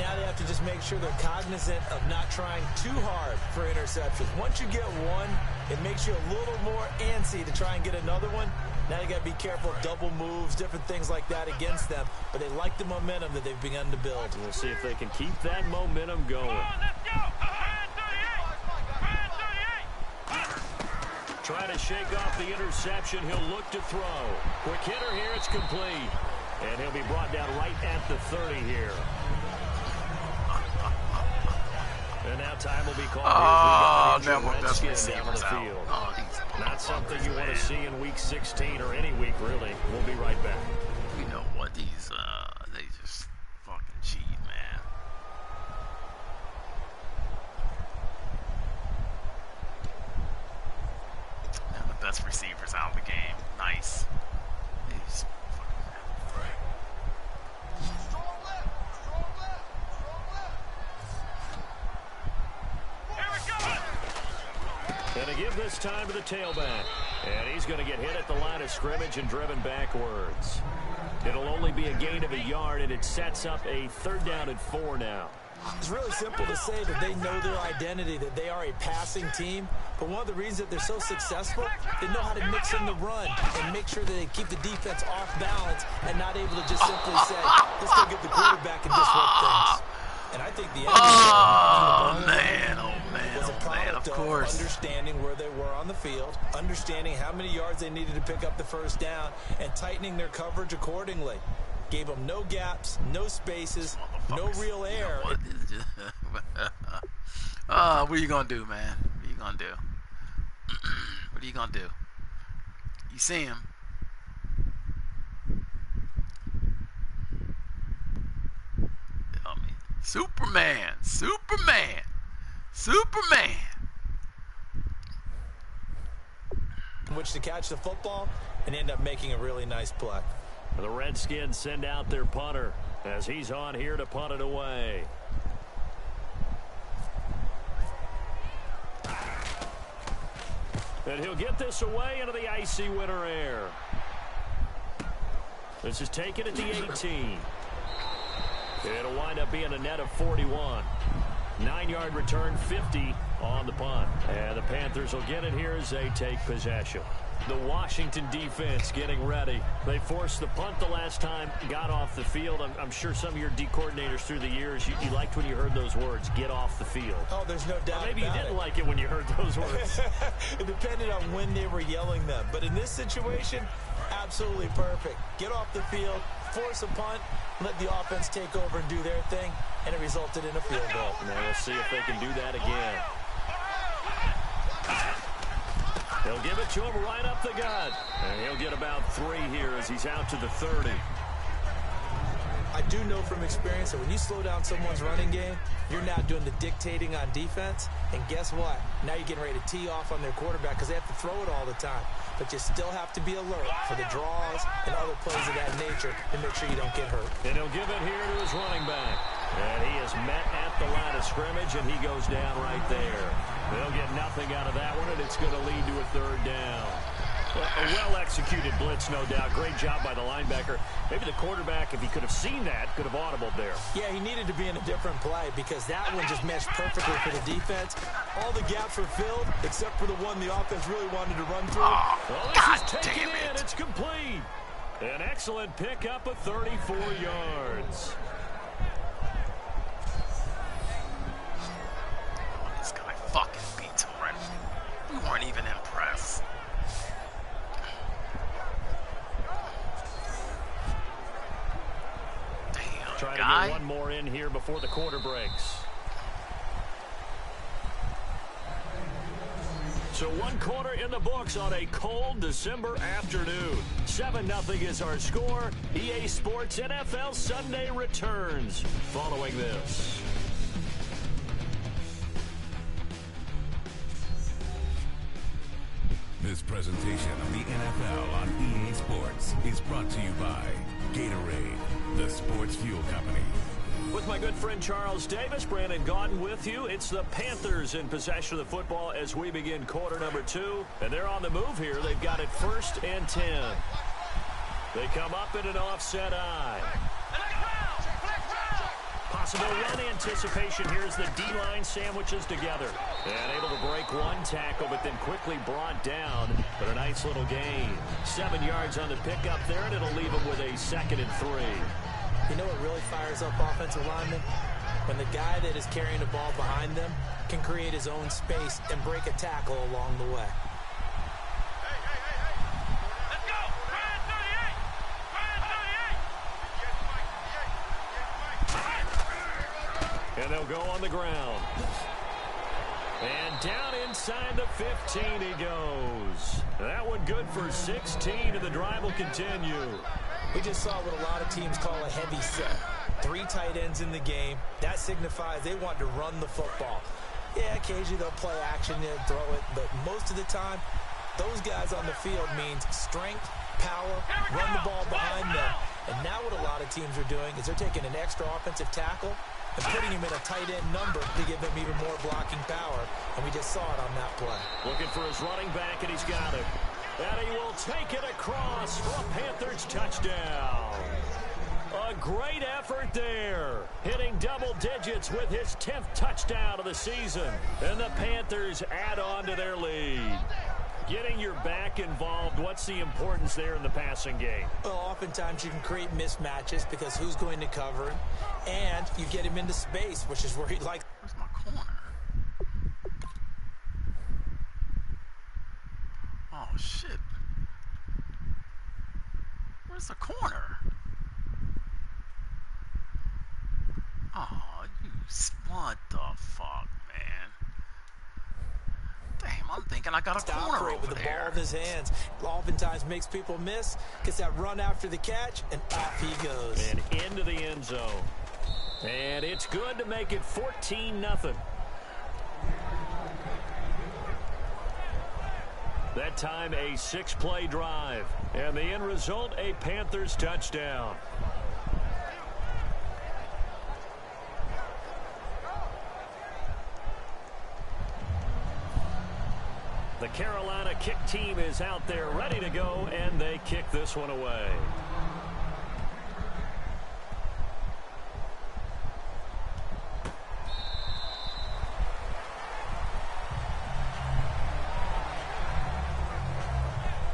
now they have to just make sure they're cognizant of not trying too hard for interceptions. Once you get one, it makes you a little more antsy to try and get another one. Now you got to be careful of double moves, different things like that against them. But they like the momentum that they've begun to build. We'll see if they can keep that momentum going. Trying to shake off the interception. He'll look to throw. Quick hitter here. It's complete. And he'll be brought down right at the 30 here. And now time will be called. Now my best receivers out. Not something you want to see in week 16 or any week, really. We'll be right back. You know what? They just fucking cheat, man. And the best receivers out of the game. Nice. These Going to give this time to the tailback. And he's going to get hit at the line of scrimmage and driven backwards. It'll only be a gain of a yard, and it sets up a 3rd down and 4 now. It's really simple to say that they know their identity, that they are a passing team. But one of the reasons that they're so successful, they know how to mix in the run and make sure that they keep the defense off balance and not able to just simply say, let's go get the quarterback and disrupt things. And I think the end was a product of understanding where they were on the field, understanding how many yards they needed to pick up the 1st down, and tightening their coverage accordingly. Gave them no gaps, no spaces, no real air. What are you going to do, man? What are you going to do? What are you going to do? You see him. Superman. In which to catch the football and end up making a really nice play. The Redskins send out their punter as he's on here to punt it away. And he'll get this away into the icy winter air. This is taken at the 18. It'll wind up being a net of 41. 9-yard return, 50 on the punt. And the Panthers will get it here as they take possession. The Washington defense getting ready. They forced the punt the last time, got off the field. I'm sure some of your D coordinators through the years, you liked when you heard those words, get off the field. Oh, there's no doubt. Or maybe you didn't like it when you heard those words. It depended on when they were yelling them. But in this situation, absolutely perfect. Get off the field, force a punt, let the offense take over and do their thing, and it resulted in a field goal. And we'll see if they can do that again. He'll give it to him right up the gut. And he'll get about 3 here as he's out to the 30. I do know from experience that when you slow down someone's running game, you're now doing the dictating on defense. And guess what? Now you're getting ready to tee off on their quarterback because they have to throw it all the time. But you still have to be alert for the draws and other plays of that nature to make sure you don't get hurt. And he'll give it here to his running back. And he is met at the line of scrimmage, and he goes down right there. They'll get nothing out of that one, and it's going to lead to a 3rd down. Well, a well-executed blitz, no doubt. Great job by the linebacker. Maybe the quarterback, if he could have seen that, could have audibled there. Yeah, he needed to be in a different play because that one just meshed perfectly for the defense. All the gaps were filled except for the one the offense really wanted to run through. Well, this is taken in. It's complete. An excellent pickup of 34 yards. This guy fucking beats him right. We weren't even impressed. Trying to get one more in here before the quarter breaks. So 1 quarter in the books on a cold December afternoon. 7-0 is our score. EA Sports NFL Sunday returns following this. This presentation of the NFL on EA Sports is brought to you by Gatorade, the sports fuel company. With my good friend Charles Davis, Brandon Gaudin with you. It's the Panthers in possession of the football as we begin quarter number 2. And they're on the move here. They've got it 1st and 10. They come up in an offset eye. possible run anticipation. Here's the D-line sandwiches together. And able to break one tackle, but then quickly brought down. But a nice little gain. 7 yards on the pickup there, and it'll leave him with a 2nd and 3. You know what really fires up offensive linemen? When the guy that is carrying the ball behind them can create his own space and break a tackle along the way. Let's go! Ryan 38! Ryan 38! And they'll go on the ground. And down inside the 15 he goes. That one good for 16, and the drive will continue. We just saw what a lot of teams call a heavy set. 3 tight ends in the game. That signifies they want to run the football. Yeah, occasionally they'll play action and throw it, but most of the time, those guys on the field means strength, power, run the ball behind them. And now what a lot of teams are doing is they're taking an extra offensive tackle and putting him in a tight end number to give them even more blocking power. And we just saw it on that play. Looking for his running back, and he's got it. And he will take it across for a Panthers touchdown. A great effort there. Hitting double digits with his 10th touchdown of the season. And the Panthers add on to their lead. Getting your back involved, what's the importance there in the passing game? Well, oftentimes you can create mismatches because who's going to cover him, and you get him into space, which is where he likes. Where's my corner? Oh, shit. Where's the corner? Oh, what the fuck, man? Damn, I'm thinking I got a corner over with the ball in his hands. Oftentimes makes people miss. Gets that run after the catch, and off he goes. And into the end zone. And it's good to make it 14-0. That time a 6-play drive. And the end result, a Panthers touchdown. The Carolina kick team is out there ready to go, and they kick this one away.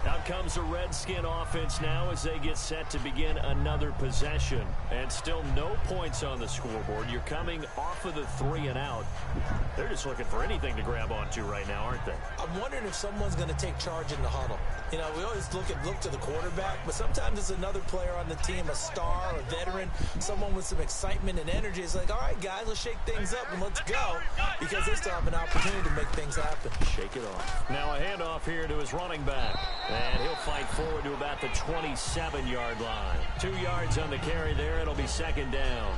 Out comes the Redskin offense now as they get set to begin another possession. And still no points on the scoreboard. You're coming off of the 3 and out. They're just looking for anything to grab onto right now, aren't they? I'm wondering if someone's going to take charge in the huddle. You know, we always look to the quarterback, but sometimes it's another player on the team, a star, a veteran, someone with some excitement and energy. It's like, all right, guys, let's shake things up and let's go, because they still have an opportunity to make things happen. Shake it off. Now a handoff here to his running back, and he'll fight forward to about the 27-yard line. 2 yards on the carry there. It'll be 2nd down.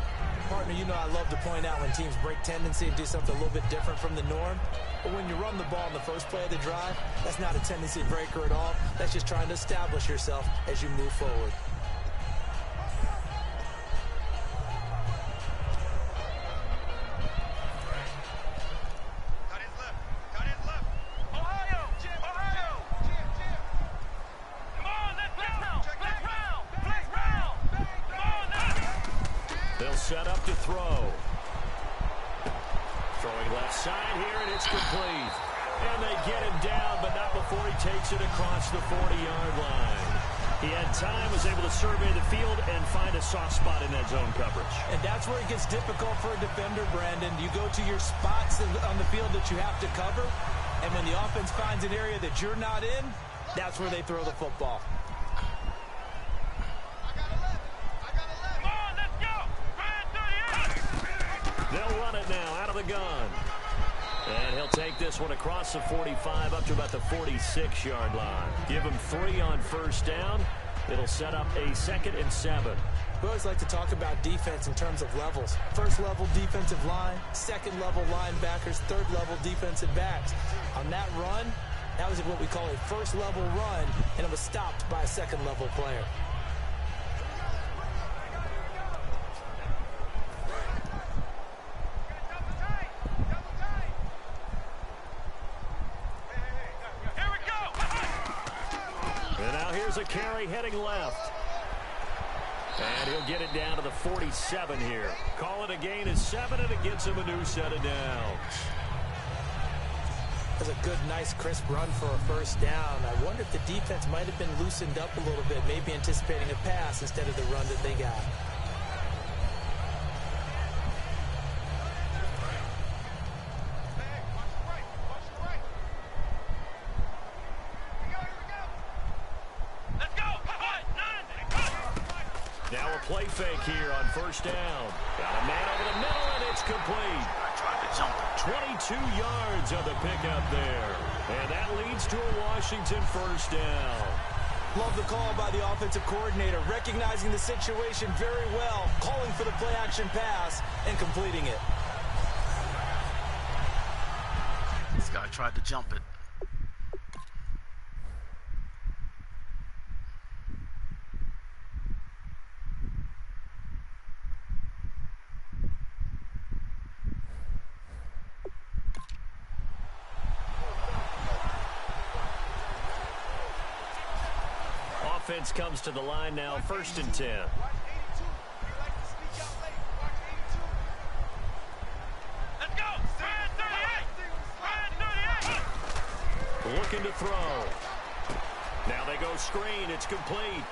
Partner, you know I love to point out when teams break tendency and do something a little bit different from the norm. But when you run the ball in the first play of the drive, that's not a tendency breaker at all. That's just trying to establish yourself as you move forward. Set up to throw. Throwing left side here, and it's complete. And they get him down, but not before he takes it across the 40-yard line. He had time, was able to survey the field and find a soft spot in that zone coverage. And that's where it gets difficult for a defender, Brandon. You go to your spots on the field that you have to cover, and when the offense finds an area that you're not in, that's where they throw the football. They'll run it now out of the gun. And he'll take this one across the 45 up to about the 46-yard line. Give him 3 on first down. It'll set up a 2nd and 7. We always like to talk about defense in terms of levels. First level defensive line, second level linebackers, third level defensive backs. On that run, that was what we call a first level run, and it was stopped by a second level player. And now here's a carry heading left. And he'll get it down to the 47 here. Call it a gain of 7, and it gets him a new set of downs. That's a good, nice, crisp run for a first down. I wonder if the defense might have been loosened up a little bit, maybe anticipating a pass instead of the run that they got. Now a play fake here on first down. Got a man over the middle, and it's complete. 22 yards on the pickup there. And that leads to a Washington first down. Love the call by the offensive coordinator, recognizing the situation very well, calling for the play-action pass, and completing it. This guy tried to jump it. Offense comes to the line now, 1st and 10. Looking to throw. Now they go screen. It's complete.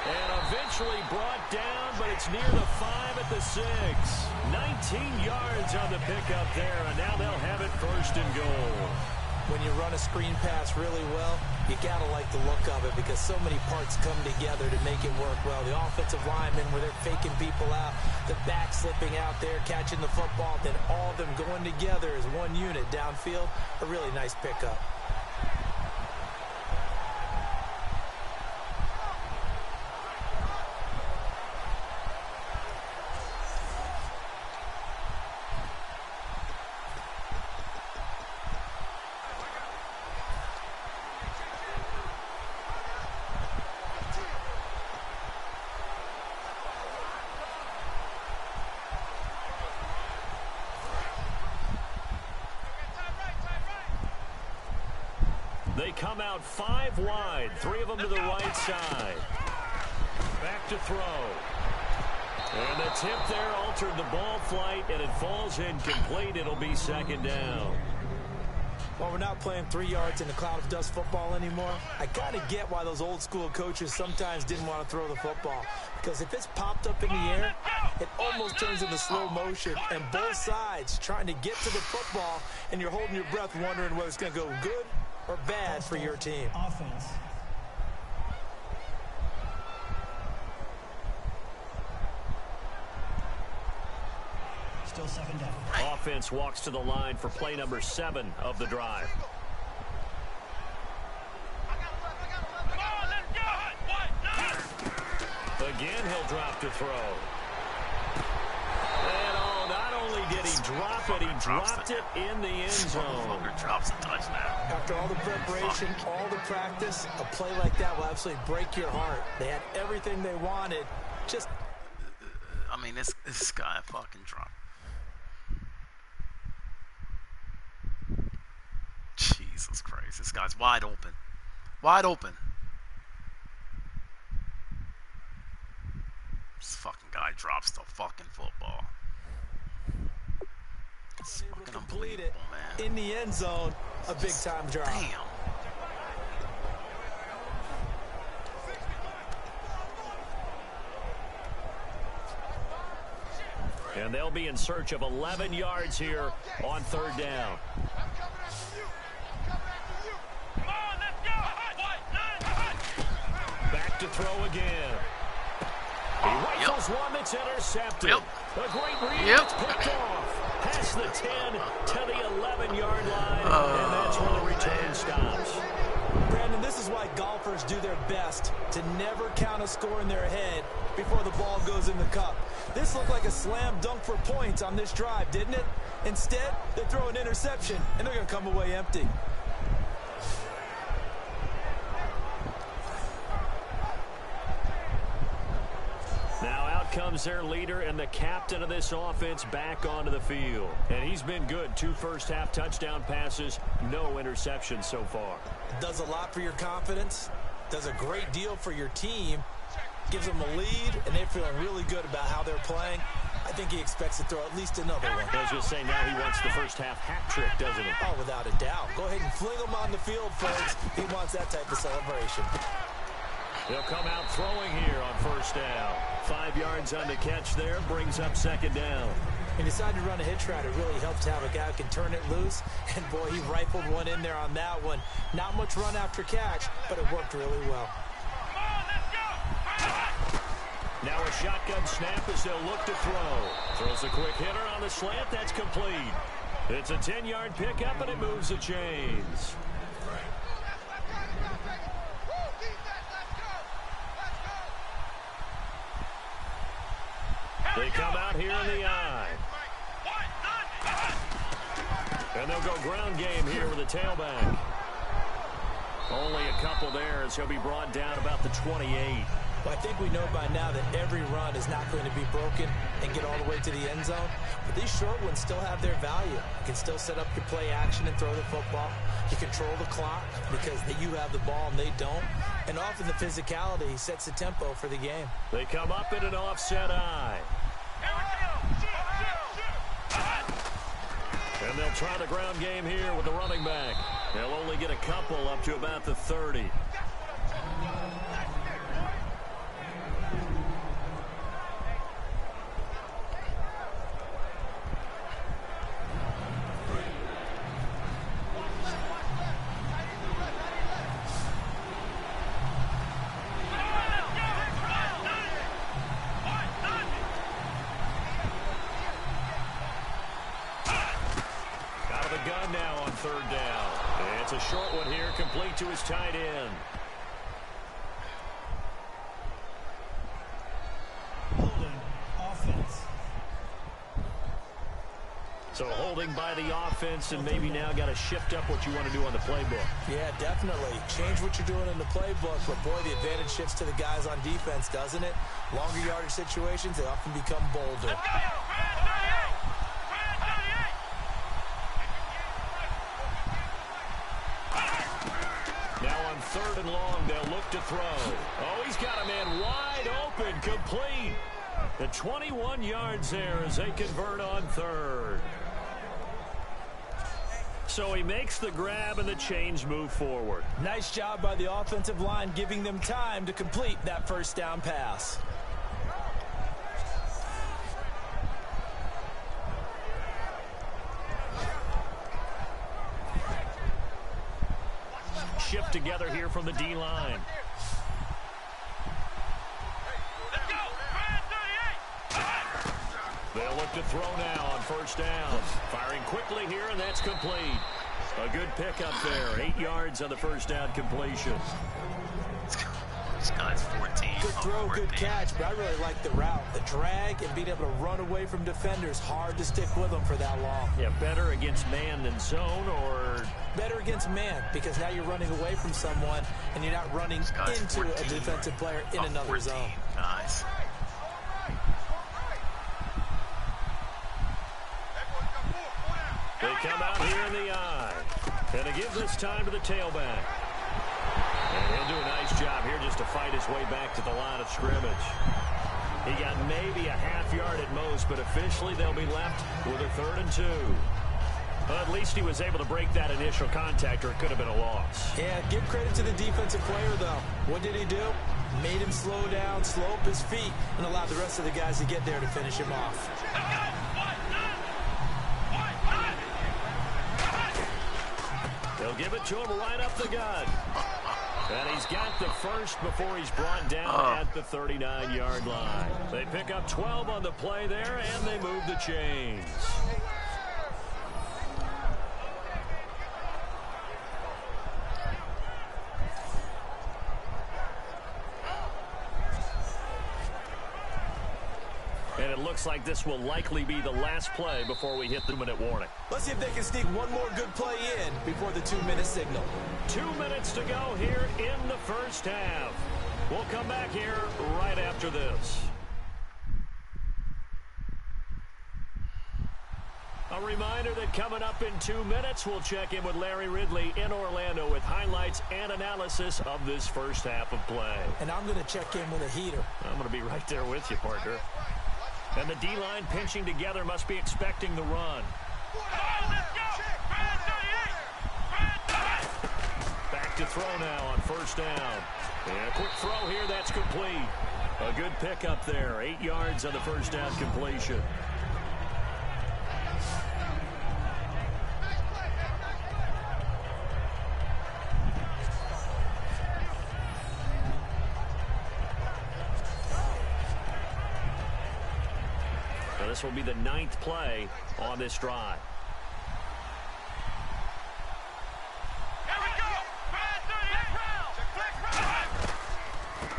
And eventually brought down, but it's near the 5 at the 6. 19 yards on the pickup there, and now they'll have it 1st and goal. When you run a screen pass really well, you got to like the look of it because so many parts come together to make it work well. The offensive linemen, where they're faking people out, the back slipping out there, catching the football, then all of them going together as one unit downfield. A really nice pickup. They come out 5 wide, 3 of them to the right side. Back to throw. And the tip there altered the ball flight, and it falls incomplete. It'll be 2nd down. Well, we're not playing 3 yards in a cloud of dust football anymore. I kind of get why those old school coaches sometimes didn't want to throw the football. Because if it's popped up in the air, it almost turns into slow motion. And both sides trying to get to the football, and you're holding your breath wondering whether it's going to go good or bad for your team. Offense. Still 2nd down. Offense walks to the line for play number 7 of the drive. Again, he'll drop to throw. And not only did he drop it, he dropped it in the end zone. Drops a touchdown. After all the preparation, all the practice, a play like that will absolutely break your heart. They had everything they wanted. Just, I mean, this guy fucking dropped. Jesus Christ, this guy's wide open. Wide open. This fucking guy drops the fucking football. It's fucking unbelievable, man. in the end zone, a big-time drop. Damn. And they'll be in search of 11 yards here on 3rd down. Back to throw again. He rifles one that's intercepted. A great read. It's picked off. Past the 10 to the 11-yard line. And that's where the return stops. Brandon, this is why golfers do their best to never count a score in their head before the ball goes in the cup. This looked like a slam dunk for points on this drive, didn't it? Instead, they throw an interception, and they're going to come away empty. Now out comes their leader and the captain of this offense back onto the field. And he's been good. 2 first-half touchdown passes, no interceptions so far. Does a lot for your confidence, does a great deal for your team, gives them a lead, and they're feeling really good about how they're playing. I think he expects to throw at least another one. I was just saying, now he wants the first half hat trick, doesn't he? Oh, without a doubt. Go ahead and fling him on the field, folks. He wants that type of celebration. They'll come out throwing here on first down. 5 yards on the catch there, brings up second down. He decided to run a hitch route. It really helps to have a guy who can turn it loose. And, boy, he rifled one in there on that one. Not much run after catch, but it worked really well. Now a shotgun snap as they'll look to throw. Throws a quick hitter on the slant. That's complete. It's a 10-yard pickup, and it moves the chains. They come out here in the I. And they'll go ground game here with a tailback. Only a couple there as he'll be brought down about the 28. Well, I think we know by now that every run is not going to be broken and get all the way to the end zone. But these short ones still have their value. You can still set up your play action and throw the football. You control the clock because you have the ball and they don't. And often the physicality sets the tempo for the game. They come up in an offset I. And they'll try the ground game here with the running back. They'll only get a couple up to about the 30. Short one here, complete to his tight end. Holding, offense. So holding by the offense, and maybe now got to shift up what you want to do on the playbook. Yeah, definitely. Change what you're doing in the playbook, but boy, the advantage shifts to the guys on defense, doesn't it? Longer yardage situations, they often become bolder. Third and long, they'll look to throw. Oh, he's got a man wide open, complete. The 21 yards there as they convert on third. So he makes the grab and the chains move forward. Nice job by the offensive line, giving them time to complete that first down pass. Shift together here from the D-line. They'll look to throw now on first down. Firing quickly here, and that's complete. A good pickup there. 8 yards on the first down completion. This guy's 14. Good throw, good catch, but I really like the route. The drag and being able to run away from defenders. Hard to stick with them for that long. Yeah, better against man than zone, or... Better against man, because now you're running away from someone, and you're not running into a defensive player in another zone. Nice. They come out here in the I. And to give this time to the tailback. And he'll do a nice job here just to fight his way back to the line of scrimmage. He got maybe a half yard at most, but officially they'll be left with a 3rd and 2. Well, at least he was able to break that initial contact, or it could have been a loss. Yeah, give credit to the defensive player, though. What did he do? Made him slow down, slow up his feet, and allowed the rest of the guys to get there to finish him off. They'll give it to him right up the gut. And he's got the first before he's brought down at the 39-yard line. They pick up 12 on the play there, and they move the chains. And it looks like this will likely be the last play before we hit the 2-minute warning. Let's see if they can sneak one more good play in before the 2-minute signal. 2 minutes to go here in the first half. We'll come back here right after this. A reminder that coming up in 2 minutes, we'll check in with Larry Ridley in Orlando with highlights and analysis of this first half of play. And I'm going to check in with a heater. I'm going to be right there with you, partner. And the D-line pinching together must be expecting the run. Back to throw now on first down. And a quick throw here, that's complete. A good pickup there, 8 yards on the first down completion. Now this will be the 9th play on this drive.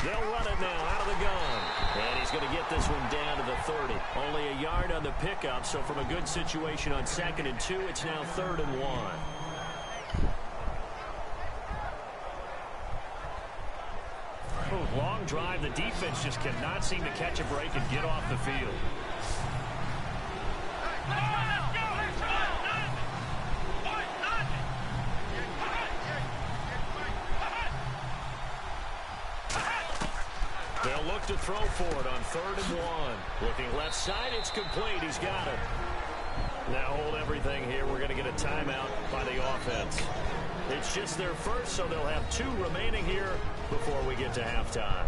They'll run it now out of the gun. And he's going to get this one down to the 30. Only a yard on the pickup, so from a good situation on 2nd and 2, it's now 3rd and 1. Oh, long drive. The defense just cannot seem to catch a break and get off the field. They'll look to throw for it on 3rd and 1. Looking left side, it's complete. He's got it. Now hold everything here. We're going to get a timeout by the offense. It's just their first, so they'll have 2 remaining here before we get to halftime.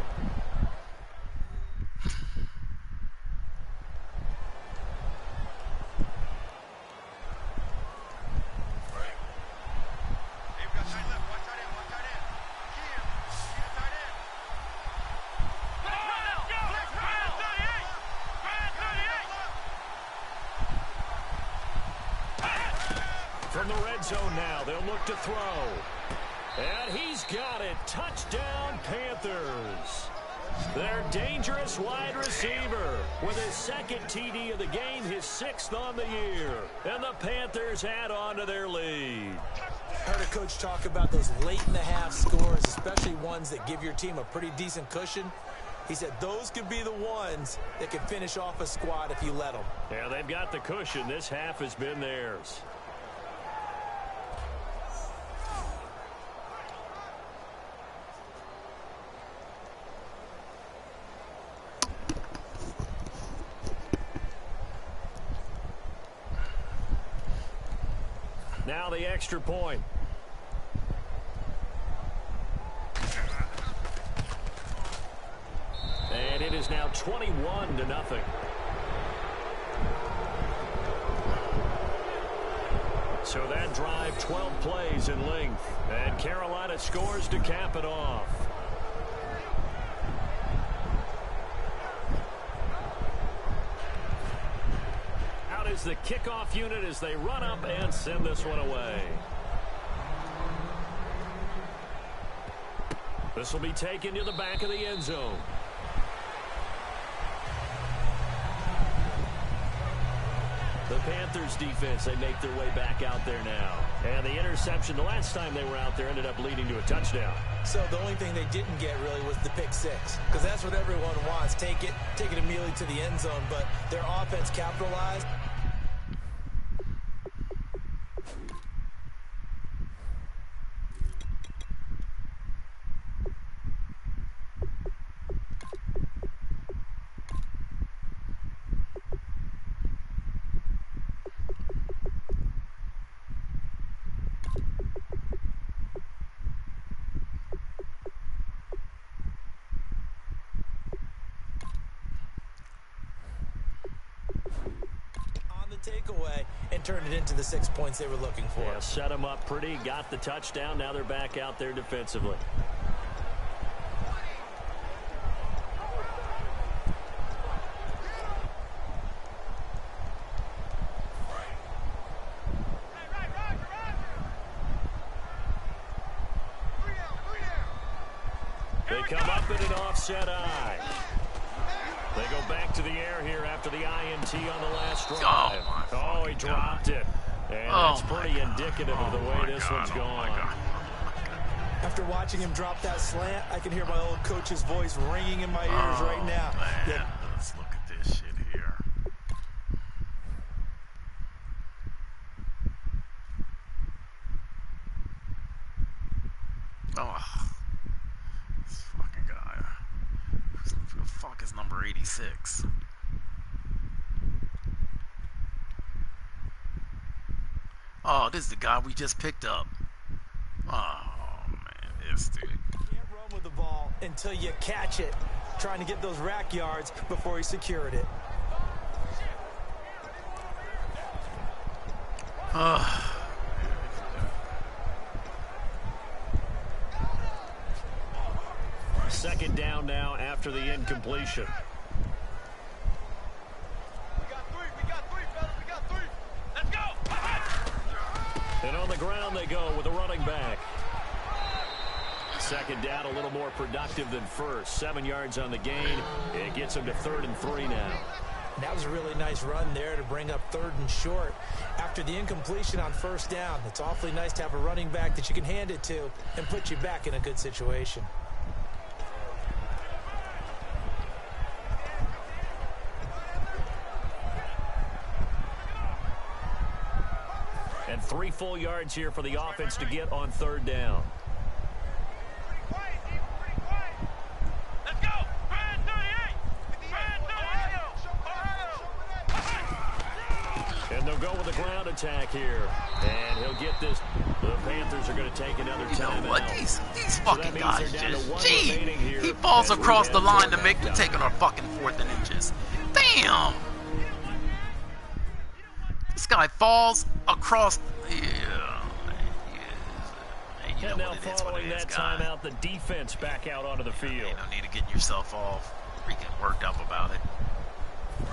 From the red zone now, they'll look to throw. And he's got it. Touchdown, Panthers. Their dangerous wide receiver with his 2nd TD of the game, his 6th on the year. And the Panthers add on to their lead. I heard a coach talk about those late-in-the-half scores, especially ones that give your team a pretty decent cushion. He said those could be the ones that can finish off a squad if you let them. Yeah, they've got the cushion. This half has been theirs. Now the extra point. And it is now 21-0. So that drive, 12 plays in length. And Carolina scores to cap it off. Is the kickoff unit as they run up and send this one away. This will be taken to the back of the end zone. The Panthers defense, they make their way back out there now. And the interception the last time they were out there ended up leading to a touchdown. So the only thing they didn't get really was the pick 6, because that's what everyone wants. Take it immediately to the end zone, but their offense capitalized. Takeaway and turned it into the 6 points they were looking for. Yeah, set them up pretty, got the touchdown. Now they're back out there defensively. They come up in an offset eye. They go back to the air here after the INT on the last drive. Oh, he dropped it. And that's pretty indicative of the way this one's gone. After watching him drop that slant, I can hear my old coach's voice ringing in my ears right now. Man, let's look at this shit here. Oh, this fucking guy. Who the fuck is number 86? Oh, this is the guy we just picked up. Oh, man, this dude. You can't run with the ball until you catch it. Trying to get those rack yards before he secured it. Second down now after the incompletion. And on the ground they go with a running back. Second down, a little more productive than first. 7 yards on the gain. It gets him to 3rd and 3 now. That was a really nice run there to bring up 3rd and short. After the incompletion on first down, it's awfully nice to have a running back that you can hand it to and put you back in a good situation. And 3 full yards here for the offense to get on 3rd down. And they'll go with a ground attack here. And he'll get this. The Panthers are going to take another timeout. You know what? These fucking guys just, gee, he falls across the line to make them take on our fucking 4th and inches. Damn! This guy falls across. And now following that timeout, the defense back out onto the field. You don't need to get yourself all freaking worked up about it.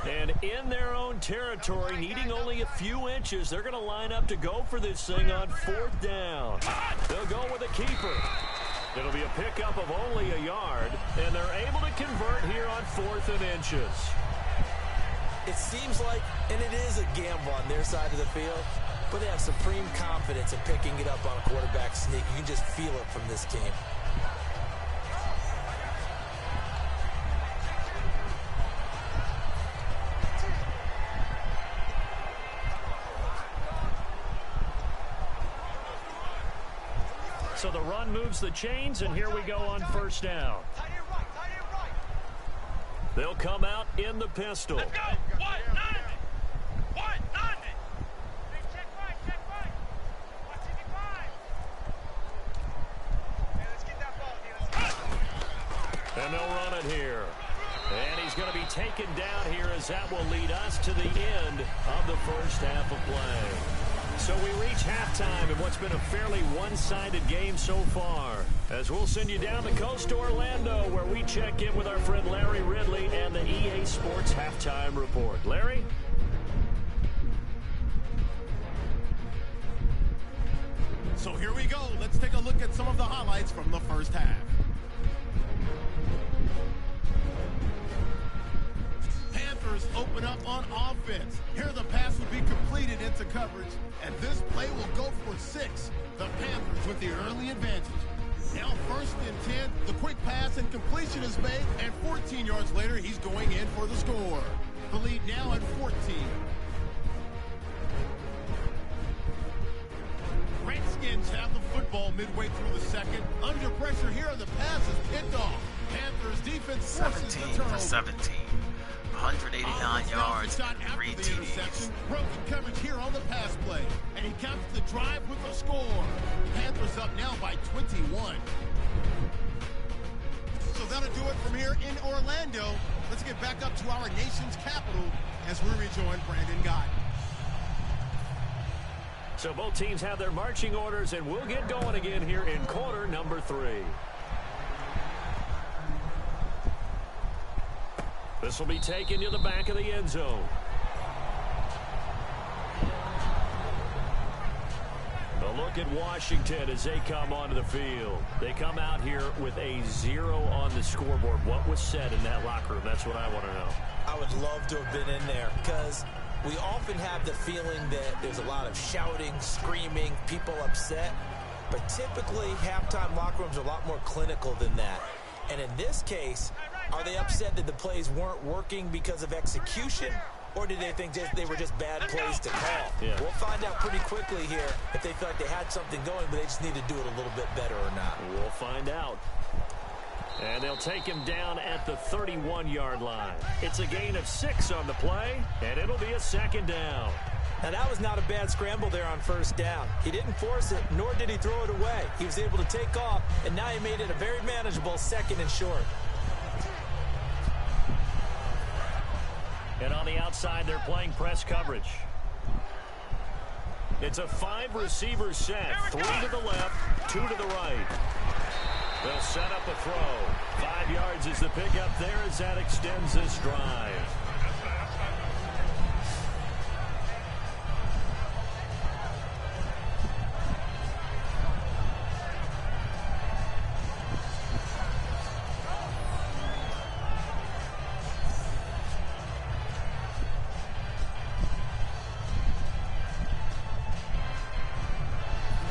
And in their own territory, needing only a few inches, they're going to line up to go for this thing on 4th down. They'll go with a keeper. It'll be a pickup of only a yard, and they're able to convert here on 4th and inches. It seems like, and it is a gamble on their side of the field, but they have supreme confidence in picking it up on a quarterback sneak. You can just feel it from this team. So the run moves the chains, and here we go on 1st down. They'll come out in the pistol. Let's go. 190. 190. Check right. Check right. 165. Okay, let's get that ball here. And they'll run it here. And he's going to be taken down here as that will lead us to the end of the first half of play. So we reach halftime in what's been a fairly one-sided game so far. As we'll send you down the coast to Orlando, where we check in with our friend Larry Ridley and the EA Sports Halftime Report. Larry? So here we go. Let's take a look at some of the highlights from the first half. Panthers open up on offense. Here the pass would be completed into coverage, and this play will go for 6. The Panthers with the early advantage. Now 1st and 10, the quick pass and completion is made, and 14 yards later, he's going in for the score. The lead now at 14. Redskins have the football midway through the second. Under pressure here, the pass is picked off. Panthers defense forces the 17 turnover. for 17. 189 yards and 3 TDs. Broken coverage here on the pass play, and he counts the drive with a score. Panthers up now by 21. So that'll do it from here in Orlando. Let's get back up to our nation's capital as we rejoin Brandon Gott. So both teams have their marching orders, and we'll get going again here in quarter number 3. This will be taken to the back of the end zone. A look at Washington as they come onto the field. They come out here with a 0 on the scoreboard. What was said in that locker room? That's what I want to know. I would love to have been in there because we often have the feeling that there's a lot of shouting, screaming, people upset. But typically, halftime locker rooms are a lot more clinical than that. And in this case, are they upset that the plays weren't working because of execution, or did they think they were just bad plays to call? Yeah. We'll find find out pretty quickly here if they feel like they had something going, but they just need to do it a little bit better or not. We'll find out. And they'll take him down at the 31-yard line. It's a gain of 6 on the play, and it'll be a second down. Now, that was not a bad scramble there on first down. He didn't force it, nor did he throw it away. He was able to take off, and now he made it a very manageable 2nd and short. And on the outside, they're playing press coverage. It's a 5-receiver set. 3 to the left, 2 to the right. They'll set up a throw. 5 yards is the pickup there as that extends this drive.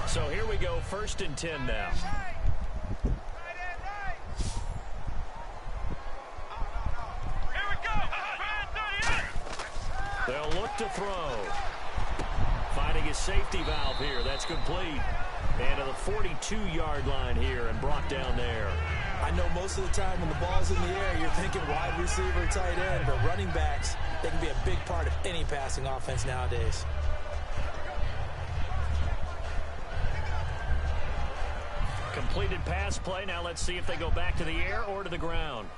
So here we go, 1st and 10 now. They'll look to throw. Finding his safety valve here. That's complete. And to the 42-yard line here and brought down there. I know most of the time when the ball's in the air, you're thinking wide receiver, tight end, but running backs, they can be a big part of any passing offense nowadays. Completed pass play. Now let's see if they go back to the air or to the ground.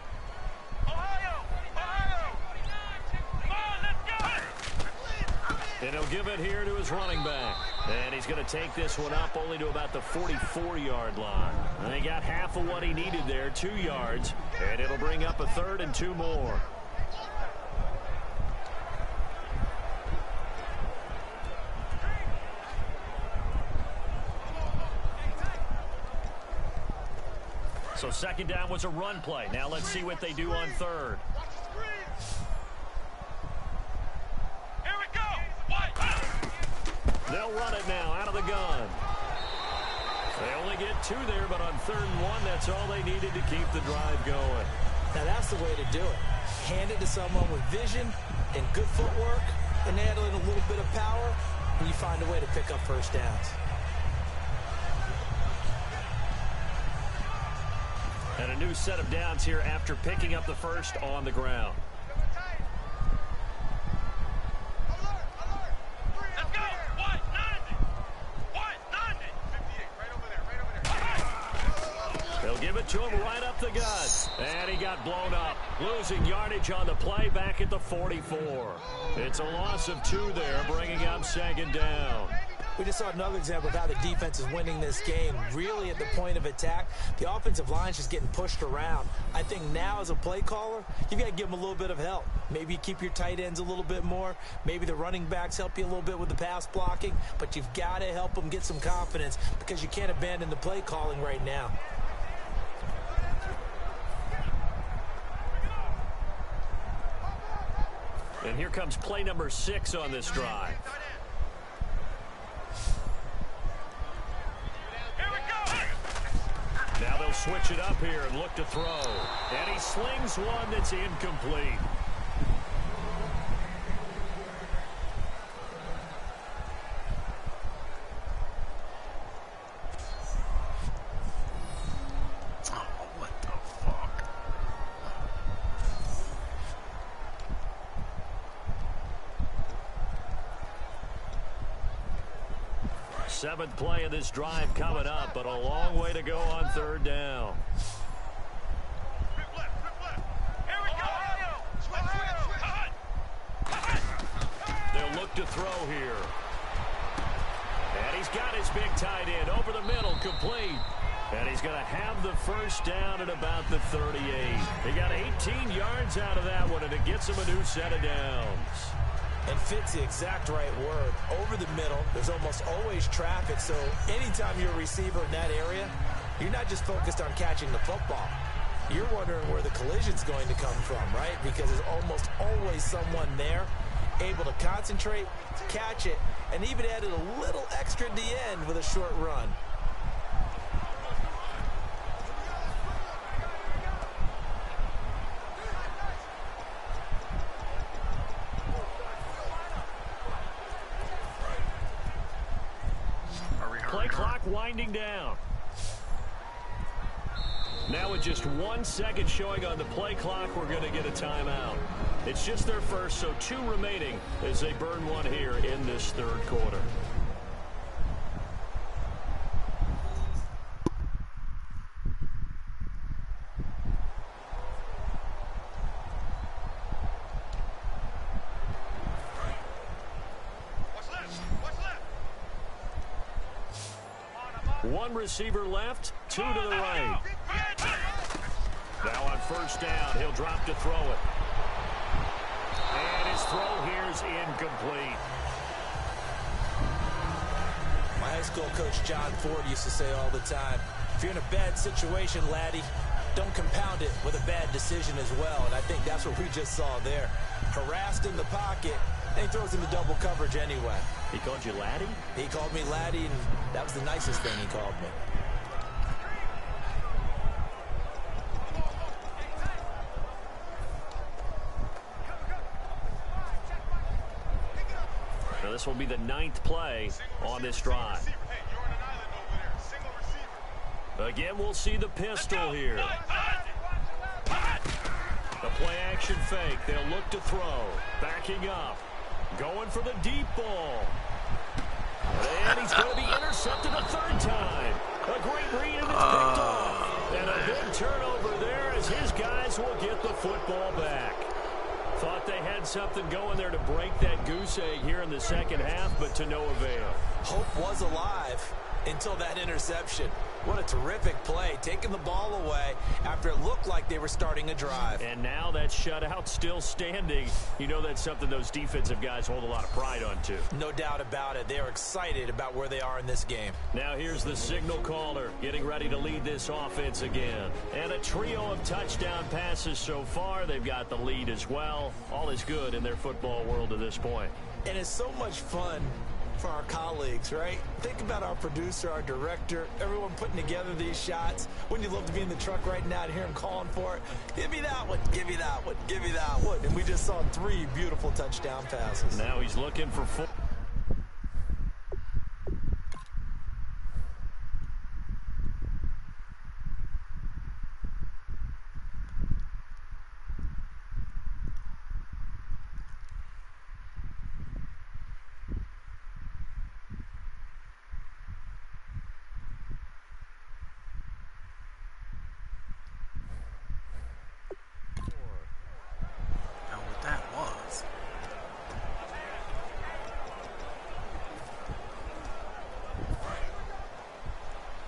And he'll give it here to his running back. And he's going to take this one up only to about the 44-yard line. And he got half of what he needed there, 2 yards. And it'll bring up a 3rd and 2 more. So 2nd down was a run play. Now let's see what they do on 3rd. They'll run it now out of the gun. They only get 2 there, but on 3rd and 1, that's all they needed to keep the drive going. Now that's the way to do it. Hand it to someone with vision and good footwork, and add in a little bit of power, and you find a way to pick up 1st downs. And a new set of downs here after picking up the 1st on the ground. They'll give it to him right up the gut. And he got blown up. Losing yardage on the play back at the 44. It's a loss of 2 there, bringing up 2nd down. We just saw another example of how the defense is winning this game. Really at the point of attack, the offensive line's just getting pushed around. I think now as a play caller, you've got to give them a little bit of help. Maybe you keep your tight ends a little bit more. Maybe the running backs help you a little bit with the pass blocking. But you've got to help them get some confidence because you can't abandon the play calling right now. And here comes play number 6 on this drive. Now they'll switch it up here and look to throw. And he slings one that's incomplete. Oh, what the fuck? 7th play of this drive coming up, but a long way to go on 3rd down. They'll look to throw here. And he's got his big tight end over the middle, complete. And he's going to have the 1st down at about the 38. He got 18 yards out of that one, and it gets him a new set of downs. And fits the exact right word. Over the middle, there's almost always traffic, so anytime you're a receiver in that area, you're not just focused on catching the football. You're wondering where the collision's going to come from, right? Because there's almost always someone there able to concentrate, catch it, and even added a little extra at the end with a short run. Play clock winding down. Now with just 1 second showing on the play clock, we're going to get a timeout. It's just their first, so 2 remaining as they burn one here in this third quarter. One receiver left, 2 to the right. Now on first down, he'll drop to throw it. And his throw here is incomplete. My high school coach, John Ford, used to say all the time, if you're in a bad situation, laddie, don't compound it with a bad decision as well. And I think that's what we just saw there. Harassed in the pocket, and he throws into double coverage anyway. He called you laddie? He called me laddie, and that was the nicest thing he called me. Now this will be the 9th play on this drive. Again, we'll see the pistol here. The play action fake. They'll look to throw. Backing up. Going for the deep ball. And he's going to be intercepted a 3rd time. A great read, and it's picked off. And a big turnover there as his guys will get the football back. Thought they had something going there to break that goose egg here in the second half, but to no avail. Hope was alive until that interception. What a terrific play, taking the ball away after it looked like they were starting a drive. And now that shutout still standing. You know that's something those defensive guys hold a lot of pride on, too. No doubt about it. They are excited about where they are in this game. Now here's the signal caller getting ready to lead this offense again. And a trio of touchdown passes so far. They've got the lead as well. All is good in their football world at this point. And it's so much fun for our colleagues, right? Think about our producer, our director, everyone putting together these shots. Wouldn't you love to be in the truck right now to hear him calling for it? Give me that one, give me that one, give me that one. And we just saw 3 beautiful touchdown passes. Now he's looking for 4.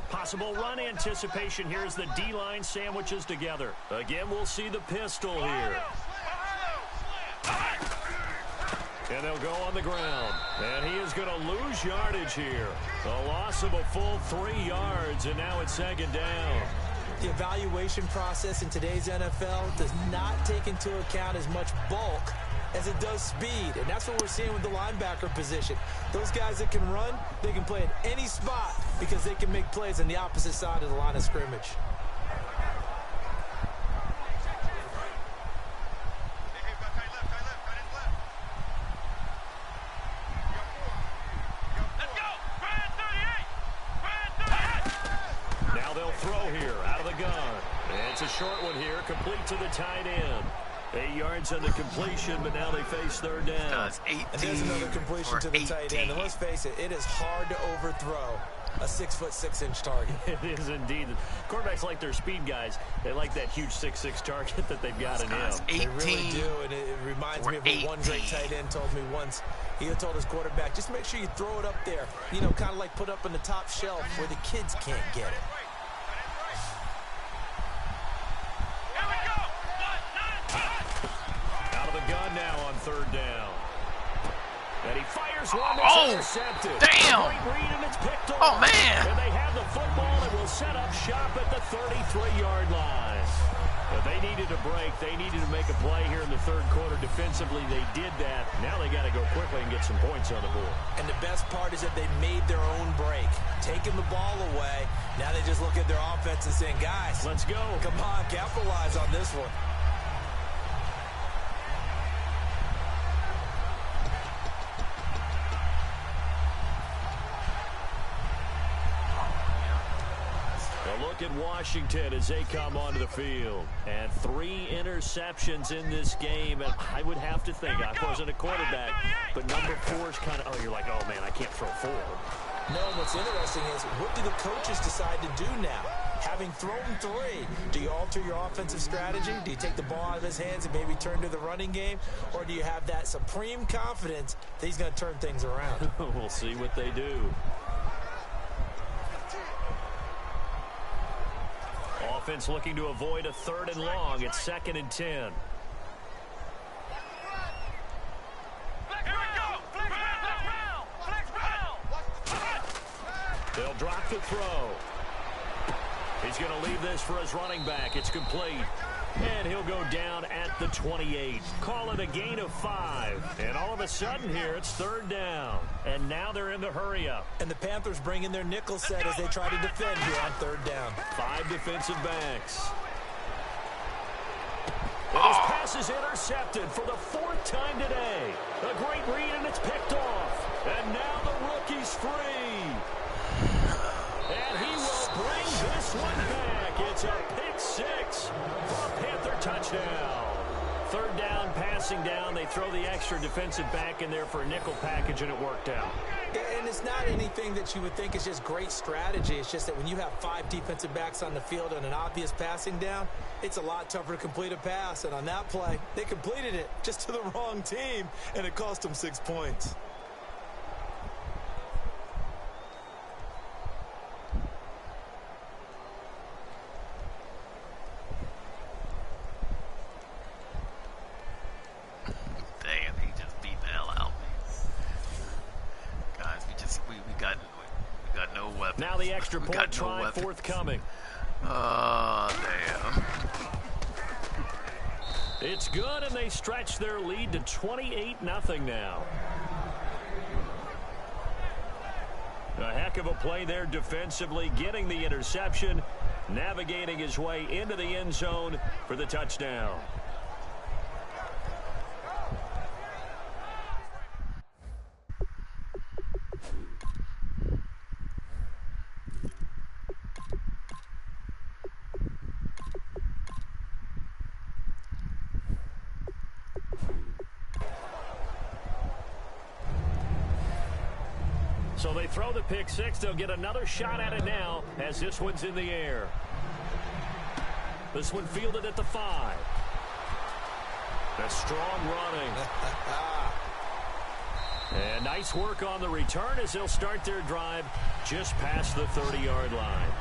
Possible run anticipation here as the D-line sandwiches together. Again, we'll see the pistol here. And they'll go on the ground. And he is going to lose yardage here. A loss of a full 3 yards, and now it's 2nd down. The evaluation process in today's NFL does not take into account as much bulk as it does speed, and that's what we're seeing with the linebacker position. Those guys that can run, they can play at any spot because they can make plays on the opposite side of the line of scrimmage. Now they'll throw here out of the gun. And it's a short one here, complete to the tight end. 8 yards on the completion, but now they face 3rd down. And there's another completion to the tight end. And let's face it, it is hard to overthrow a 6'6" target. It is indeed. Quarterbacks like their speed guys. They like that huge 6'6" target that they've got in him. They really do, and it reminds me of what one great tight end told me once. He had told his quarterback, just make sure you throw it up there. You know, kind of like put up on the top shelf where the kids can't get it. Gun now on 3rd down. And he fires one that's intercepted. Damn! Great read, and it's picked off. Oh, man! And they have the football and will set up shop at the 33-yard line. But they needed a break. They needed to make a play here in the 3rd quarter. Defensively, they did that. Now they got to go quickly and get some points on the board. And the best part is that they made their own break, taking the ball away. Now they just look at their offense and saying, guys, let's go. Come on, capitalize on this one. look at Washington as they come onto the field. And 3 interceptions in this game. And I would have to think, I wasn't a quarterback, but number 4 is kind of, you're like, oh, man, I can't throw 4. No, what's interesting is, what do the coaches decide to do now? Having thrown 3, do you alter your offensive strategy? Do you take the ball out of his hands and maybe turn to the running game? Or do you have that supreme confidence that he's going to turn things around? We'll see what they do. Offense looking to avoid a 3rd and long. It's 2nd and 10. They'll drop the throw. He's going to leave this for his running back. It's complete. And he'll go down at the 28. Call it a gain of 5. And all of a sudden here, it's 3rd down. And now they're in the hurry-up. And the Panthers bring in their nickel set as they try to defend here on 3rd down. 5 defensive backs. And his pass is intercepted for the 4th time today. A great read, and it's picked off. And now the rookie's free. And he will bring this one back. It's a pick 6 for a Panther touchdown. 3rd down, passing down. They throw the extra defensive back in there for a nickel package, and it worked out. And it's not anything that you would think is just great strategy. It's just that when you have 5 defensive backs on the field and an obvious passing down, it's a lot tougher to complete a pass. And on that play, they completed it just to the wrong team, and it cost them 6 points. Now the extra point try forthcoming. Damn. It's good, and they stretch their lead to 28-0 now. A heck of a play there defensively, getting the interception, navigating his way into the end zone for the touchdown. So they throw the pick 6. They'll get another shot at it now as this one's in the air. This one fielded at the 5. That's strong running. And nice work on the return as they'll start their drive just past the 30-yard line.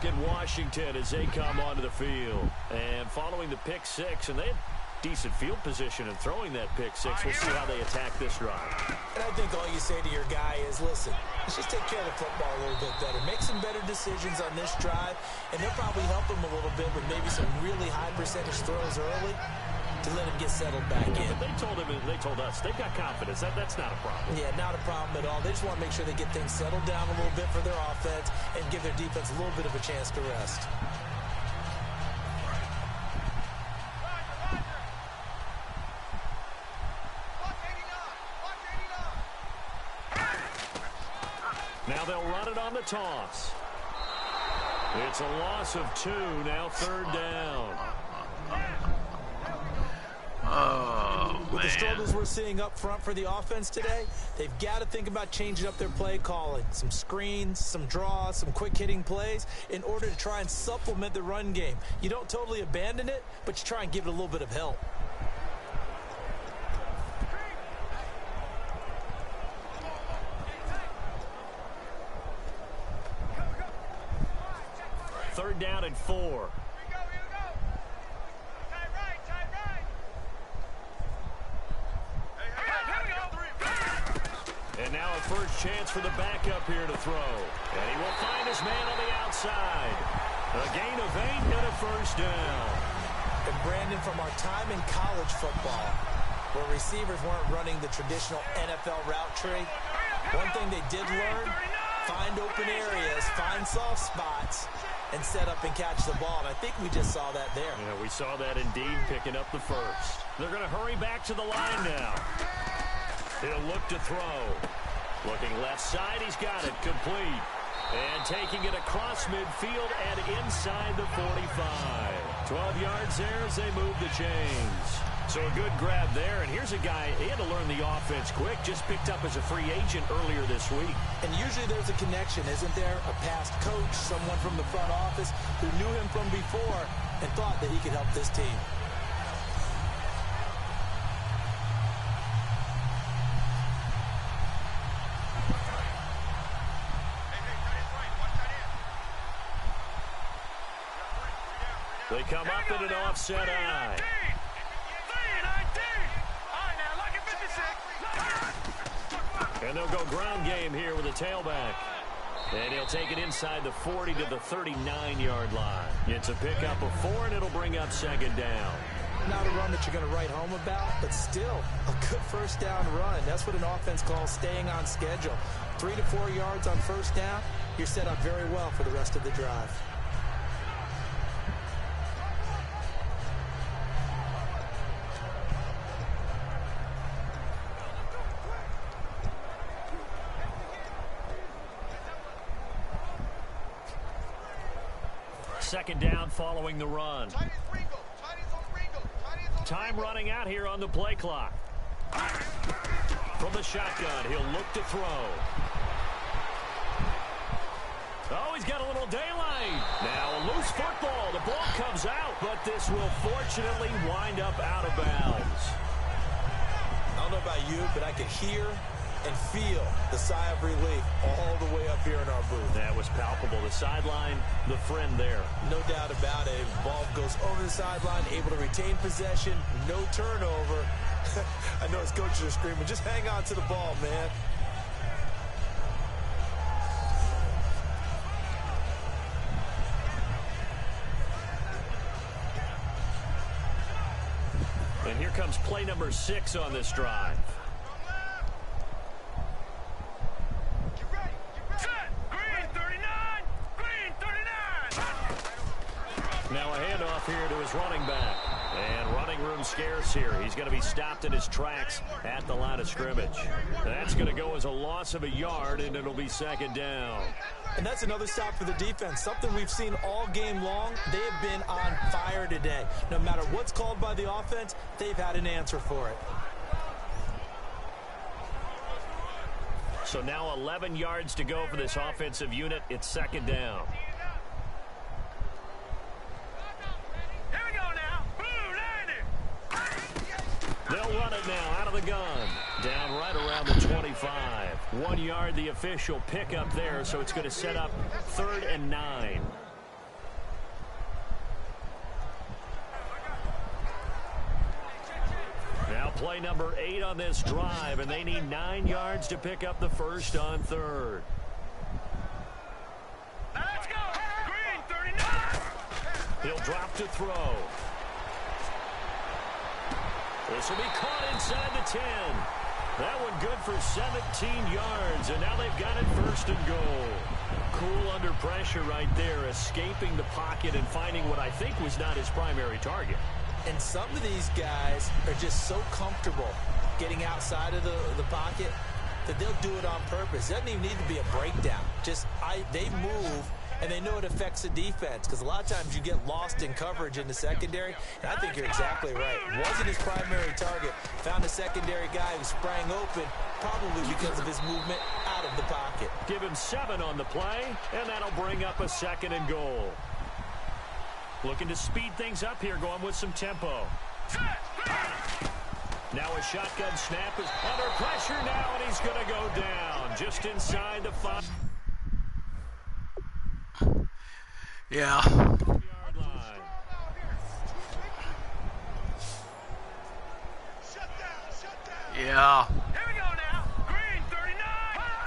At Washington as they come onto the field. And following the pick 6, and they had decent field position in throwing that pick 6. We'll see how they attack this drive. And I think all you say to your guy is, listen, let's just take care of the football a little bit better. Make some better decisions on this drive, and they'll probably help him a little bit with maybe some really high percentage throws early to let him get settled back in. But they told us they've got confidence. That's not a problem. Yeah, not a problem at all. They just want to make sure they get things settled down a little bit for their offense and give their defense a little bit of a chance to rest. Now they'll run it on the toss. It's a loss of 2, now 3rd down. Oh, With the struggles we're seeing up front for the offense today, they've got to think about changing up their play calling. Some screens, some draws, some quick-hitting plays in order to try and supplement the run game. You don't totally abandon it, but you try and give it a little bit of help. Third down and 4. And now a first chance for the backup here to throw. And he will find his man on the outside. A gain of 8 and a first down. And Brandon, from our time in college football, where receivers weren't running the traditional NFL route tree, one thing they did learn, find open areas, find soft spots, and set up and catch the ball. And I think we just saw that there. Yeah, we saw that indeed, picking up the first. They're going to hurry back to the line now. He'll look to throw. Looking left side, he's got it, complete. And taking it across midfield and inside the 45. 12 yards there as they move the chains. So a good grab there, and here's a guy, he had to learn the offense quick, just picked up as a free agent earlier this week. And usually there's a connection, isn't there? A past coach, someone from the front office who knew him from before and thought that he could help this team. They come up in an offset eye. And they'll go ground game here with a tailback. And he'll take it inside the 40 to the 39-yard line. It's a pickup of 4, and it'll bring up second down. Not a run that you're going to write home about, but still a good first down run. That's what an offense calls staying on schedule. 3 to 4 yards on first down, you're set up very well for the rest of the drive. Second down following the run. Time running out here on the play clock. From the shotgun, he'll look to throw. Oh, he's got a little daylight. Now a loose football. The ball comes out, but this will fortunately wind up out of bounds. I don't know about you, but I could hear and feel the sigh of relief all the way up here in our booth. That was palpable. The sideline, the friend there. No doubt about it. Ball goes over the sideline, able to retain possession, no turnover. I know his coaches are screaming, just hang on to the ball, man. And here comes play number 6 on this drive. Now a handoff here to his running back. And running room scarce here. He's going to be stopped in his tracks at the line of scrimmage. That's going to go as a loss of a yard, and it'll be second down. And that's another stop for the defense. Something we've seen all game long. They have been on fire today. No matter what's called by the offense, they've had an answer for it. So now 11 yards to go for this offensive unit. It's second down. They'll run it now out of the gun. Down right around the 25. 1 yard, the official pickup there, so it's going to set up 3rd and 9. Now play number 8 on this drive, and they need 9 yards to pick up the first on 3rd. Let's go! Green, 39! He'll drop to throw. This will be caught inside the 10. That one good for 17 yards, and now they've got it 1st and goal. Cool under pressure right there, escaping the pocket and finding what I think was not his primary target. And some of these guys are just so comfortable getting outside of the pocket that they'll do it on purpose. It doesn't even need to be a breakdown. They move, and they know it affects the defense, because a lot of times you get lost in coverage in the secondary, and I think you're exactly right. Wasn't his primary target. Found a secondary guy who sprang open, probably because of his movement out of the pocket. Give him 7 on the play, and that'll bring up a 2nd and goal. Looking to speed things up here, going with some tempo. Now a shotgun snap is under pressure now, and he's going to go down just inside the 5. Yeah. Yeah. Here we go now. Green, 39!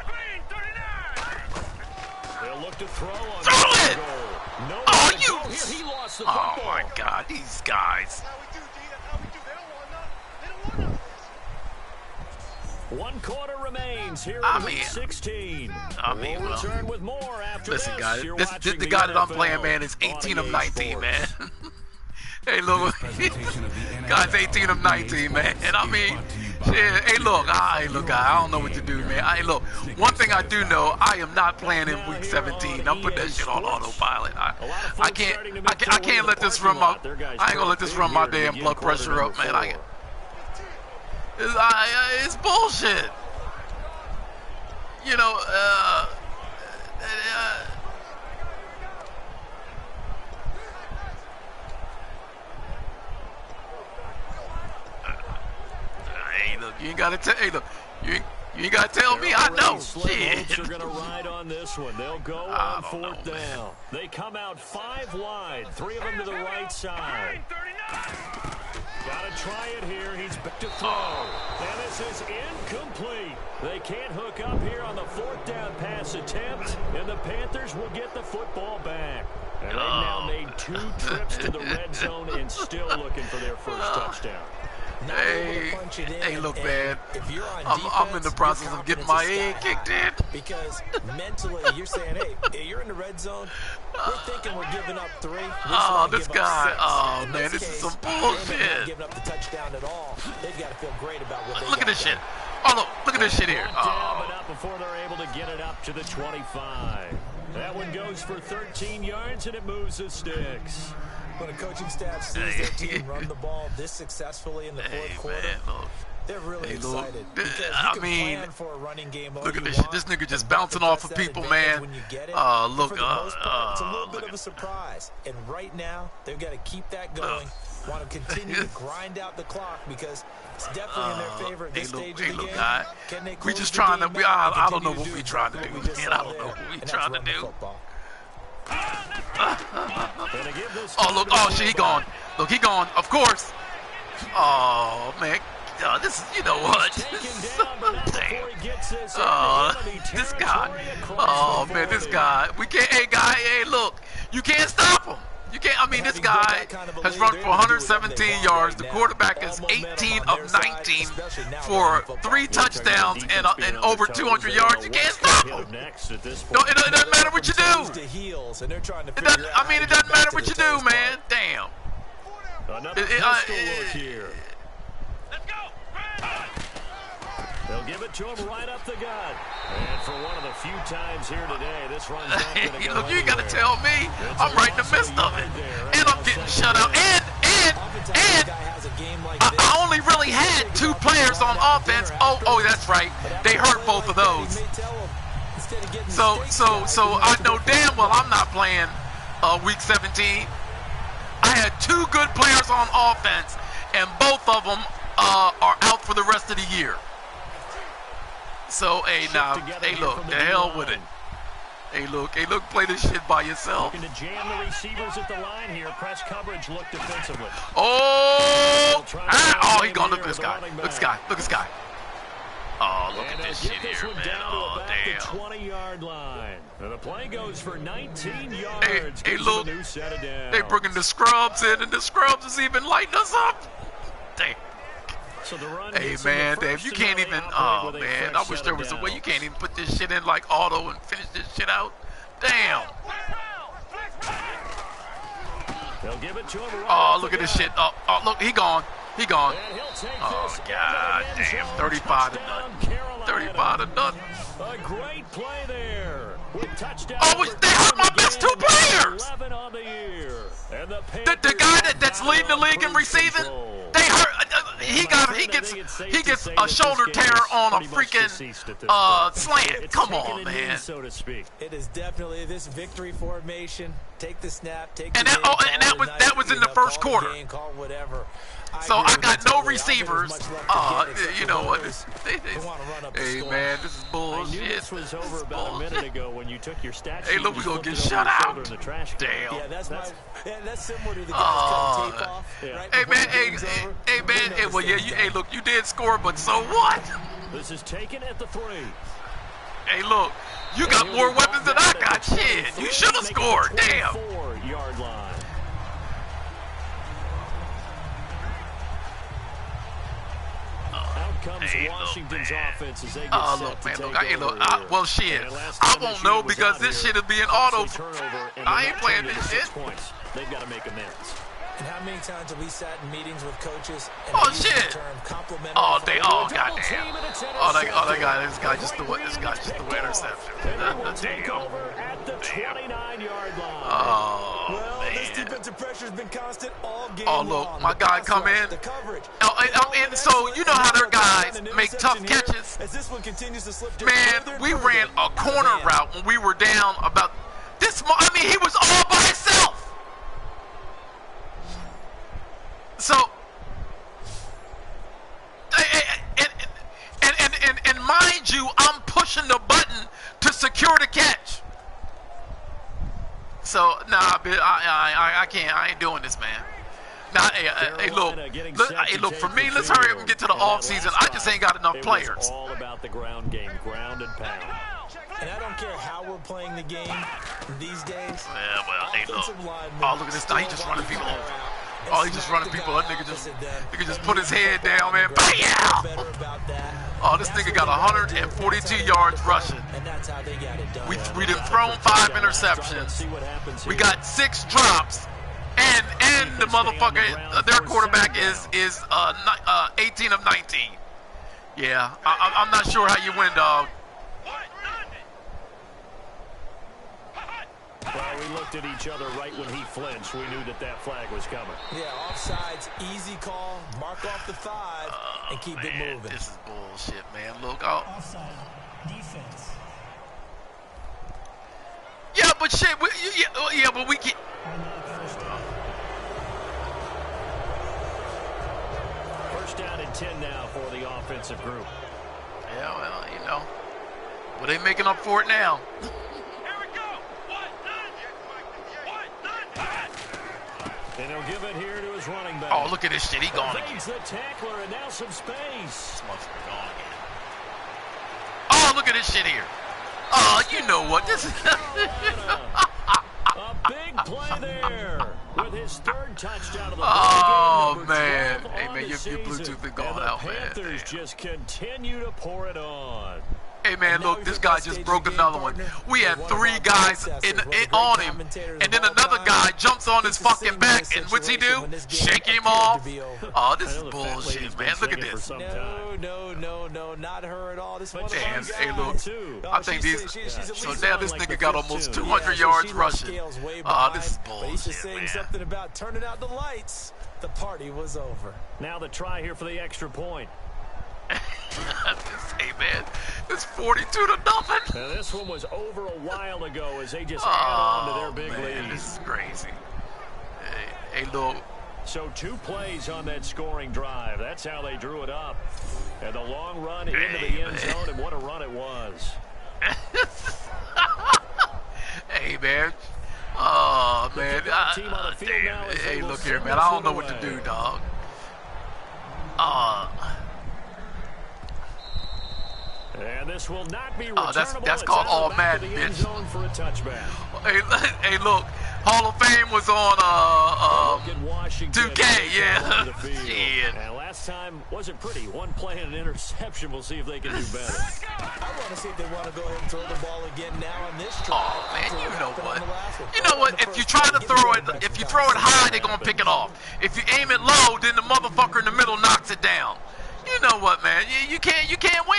Green, 39! They'll look to throw on Throw it! goal. No Oh, way to you! go here. He lost the football. Oh my God, these guys. 1 quarter remains here I in mean, week 16. We'll well, return with more after listen, this. guys, You're this watching the guy that I'm NFL playing, man, is 18 of on 19, EA man. Sports. Hey, look, guy's 18 of 19, man. And I mean, shit, hey, look, I don't know what to do, man. Hey, look, one thing I do know, I am not playing in week 17. I'm putting that shit on autopilot. I can't let this run my, I ain't gonna let this run my damn blood pressure up, man. It's bullshit. You know, hey, look, you ain't gotta tell. Hey, look, you ain't gotta tell me. I know. Shit. Are gonna ride on this one. They'll go on 4th down. They come out 5 wide, 3 of them to the right side. Gotta try it here. He's back to throw. And this is incomplete. They can't hook up here on the 4th down pass attempt, and the Panthers will get the football back. And they've now made 2 trips to the red zone and still looking for their first touchdown. Hey, look, man. I'm in the process of getting my egg kicked in. Because mentally, you're saying, hey, you're in the red zone. We're thinking we're giving up 3. Oh, this guy. Oh, man, this is some bullshit. They're not giving up the touchdown at all. They've got to feel great about what they got. Look at this shit. Oh, look at this shit here. Down, but not before they're able to get it up to the 25. That one goes for 13 yards, and it moves the sticks. When a coaching staff sees their team run the ball this successfully in the 4th quarter, they're really excited. Because you can plan for a running game all look at you this shit. want, This nigga just but bouncing off of that people, advantage man. when you get it, Look, for the most part, it's a little bit of a surprise. And right now, they've got to keep that going. Want to continue to grind out the clock because it's definitely in their favor at this stage of the game. Guy. Can they We close just the trying to. game out I and don't know continue what we to trying to what do, we just man. saw I don't know there, what we and trying to that's run the do. football. Oh, look. Oh, shit, he gone. Look, he gone. Of course. Oh, man. This is, you know what? Damn. This guy. Oh, man, this guy. We can't. Hey, guy. Hey, look. You can't stop him. You can't. I mean, this guy has run for 117 yards. The quarterback is 18 of 19 for 3 touchdowns and over 200 yards. You can't stop him. No, it doesn't matter what you do. It doesn't matter what you do, man. Damn. Another pistol look here. They'll give it to him right up the gut. And for one of the few times here today, this run's not going to go Look, you anywhere. gotta tell me. I'm right in the midst of it. And I'm getting shut out. And I only really had 2 players on offense. Oh, that's right. They hurt both of those. So I know damn well I'm not playing week 17. I had 2 good players on offense, and both of them are out for the rest of the year. So, hey, look, the hell with it. Hey, look, play this shit by yourself. Looking to jam the receivers at the line here. Press coverage look defensively. Oh, he gone. Look at this guy. Look at this guy. Oh, look at this shit here, man. Oh, damn. 20-yard line. And the play goes for 19 yards. Hey, look, they bringing the scrubs in, and the scrubs is even lighting us up. Damn. So the run hey, man, Dave, you can't even, oh, man, I wish there was a way you can't even put this shit in like auto and finish this shit out. Damn. They'll give it to him right oh, look at this shit. Oh, look, he gone. Oh, god damn. 35 to nothing. 35 to nothing. A great play there. Oh, they hurt my best 2 players. 11 on the year. And the guy that's leading the league in receiving, they hurt. He gets a shoulder tear on a freaking slant. Come on, man. So to speak. It is definitely this victory formation. Take the snap. Take and the that was in the first quarter. Call whatever. So I got no receivers. You know what? Hey man, this is bullshit. This was over about a minute ago when you took your stats. Hey, look, we gonna get shut out. Damn. Yeah, that's similar to the guys cutting tape off. Right hey man, hey man. Hey, well, yeah, you did score, but so what? This is taken at the 3. Hey, look, you got more weapons than I got. Shit, you should have scored. Damn. 4-yard line. comes Washington's offense as they get Oh, set look, to man, take look, hey, look, over here. well, shit, And last I time won't this know unit was because out this here, shit is being costly auto. turnover, and I they're ain't not playing turning this into 6 shit. points. They've got to make amends. And how many times have we sat in meetings with coaches and Oh, they use the shit. term complimentary? Oh, they, oh, Double goddamn. team, and it's Oh, that guy, this guy intercepted. just threw interception. And they will take Damn. over at the 29-yard line. Oh, Well, this man. defensive pressure has been constant all game Oh, long. look, my The guy pass come rush, in. the coverage. And so, you know how their guys make tough catches? As this one continues to slip Man, we ran a corner route when we were down about this. I mean, he was all by himself. So, and mind you, I'm pushing the button to secure the catch. So, nah, I can't. I ain't doing this, man. Nah, hey, look, for me, let's hurry up and get to the off season. I just ain't got enough players. It was all about the ground game, ground and pound. And I don't care how we're playing the game these days. Yeah, well, hey, look. Offensive linemen Oh, look at this. Now he just running people over. Oh, he's just running people. That nigga just put his head down, man. Bam! Oh, this nigga got 142 yards rushing. We done thrown 5 interceptions. We got 6 drops. And the motherfucker, their quarterback is 18 of 19. Yeah, I'm not sure how you win, dog. Well, we looked at each other right when he flinched. We knew that flag was coming. Yeah, offsides, easy call, mark off the 5, and keep it moving. This is bullshit, man. Look out. Offside. Defense. Yeah, but shit, but we get. First down and 10 now for the offensive group. Yeah, well, you know. But they making up for it now. And he'll give it here to his running back. Oh, look at this shit. He gone again. Evades the tackler, and now some space. This motherfucker gone again. Oh, look at this shit here. Oh, you know what? This is. A big play there with his 3rd touchdown of the Oh, game. man. Hey, man, your Bluetooth is going out, man. The Panthers just continue to pour it on. Hey, man, look, this guy just broke another one. We had 3 guys on him, and then another guy jumps on his fucking back, and what's he do? Shake him off? Oh, this is bullshit, man. Look at this. No, not her at all. This one. Damn, hey, look, I think these. So now this nigga got almost 200 yards rushing. Oh, this is But he's just bullshit, saying man. something about turning out the lights. The party was over. Now the try here for the extra point. Hey, man, it's 42 to nothing. Now this one was over a while ago as they just add on to their big man, lead. This is crazy. Hey, look. So 2 plays on that scoring drive. That's how they drew it up. And the long run into the end zone, and what a run it was. Hey, man. Oh, man. Damn. Hey, look here, man. I don't know what to do, dog. And this will not be returnable. That's It's called out all of the back Madden, of the end bitch. zone for a touchback. Hey, look. Hall of Fame was on 2K, yeah. Shit. And last time wasn't pretty. 1 play and an interception. We'll see if they can do better. I want to see if they want to go ahead and throw the ball again now on this drive. Oh, man, you know what? You know what? If you try to throw it, if you throw it high, they're going to pick it off. If you aim it low, then the motherfucker in the middle knocks it down. You know what, man? You can't win.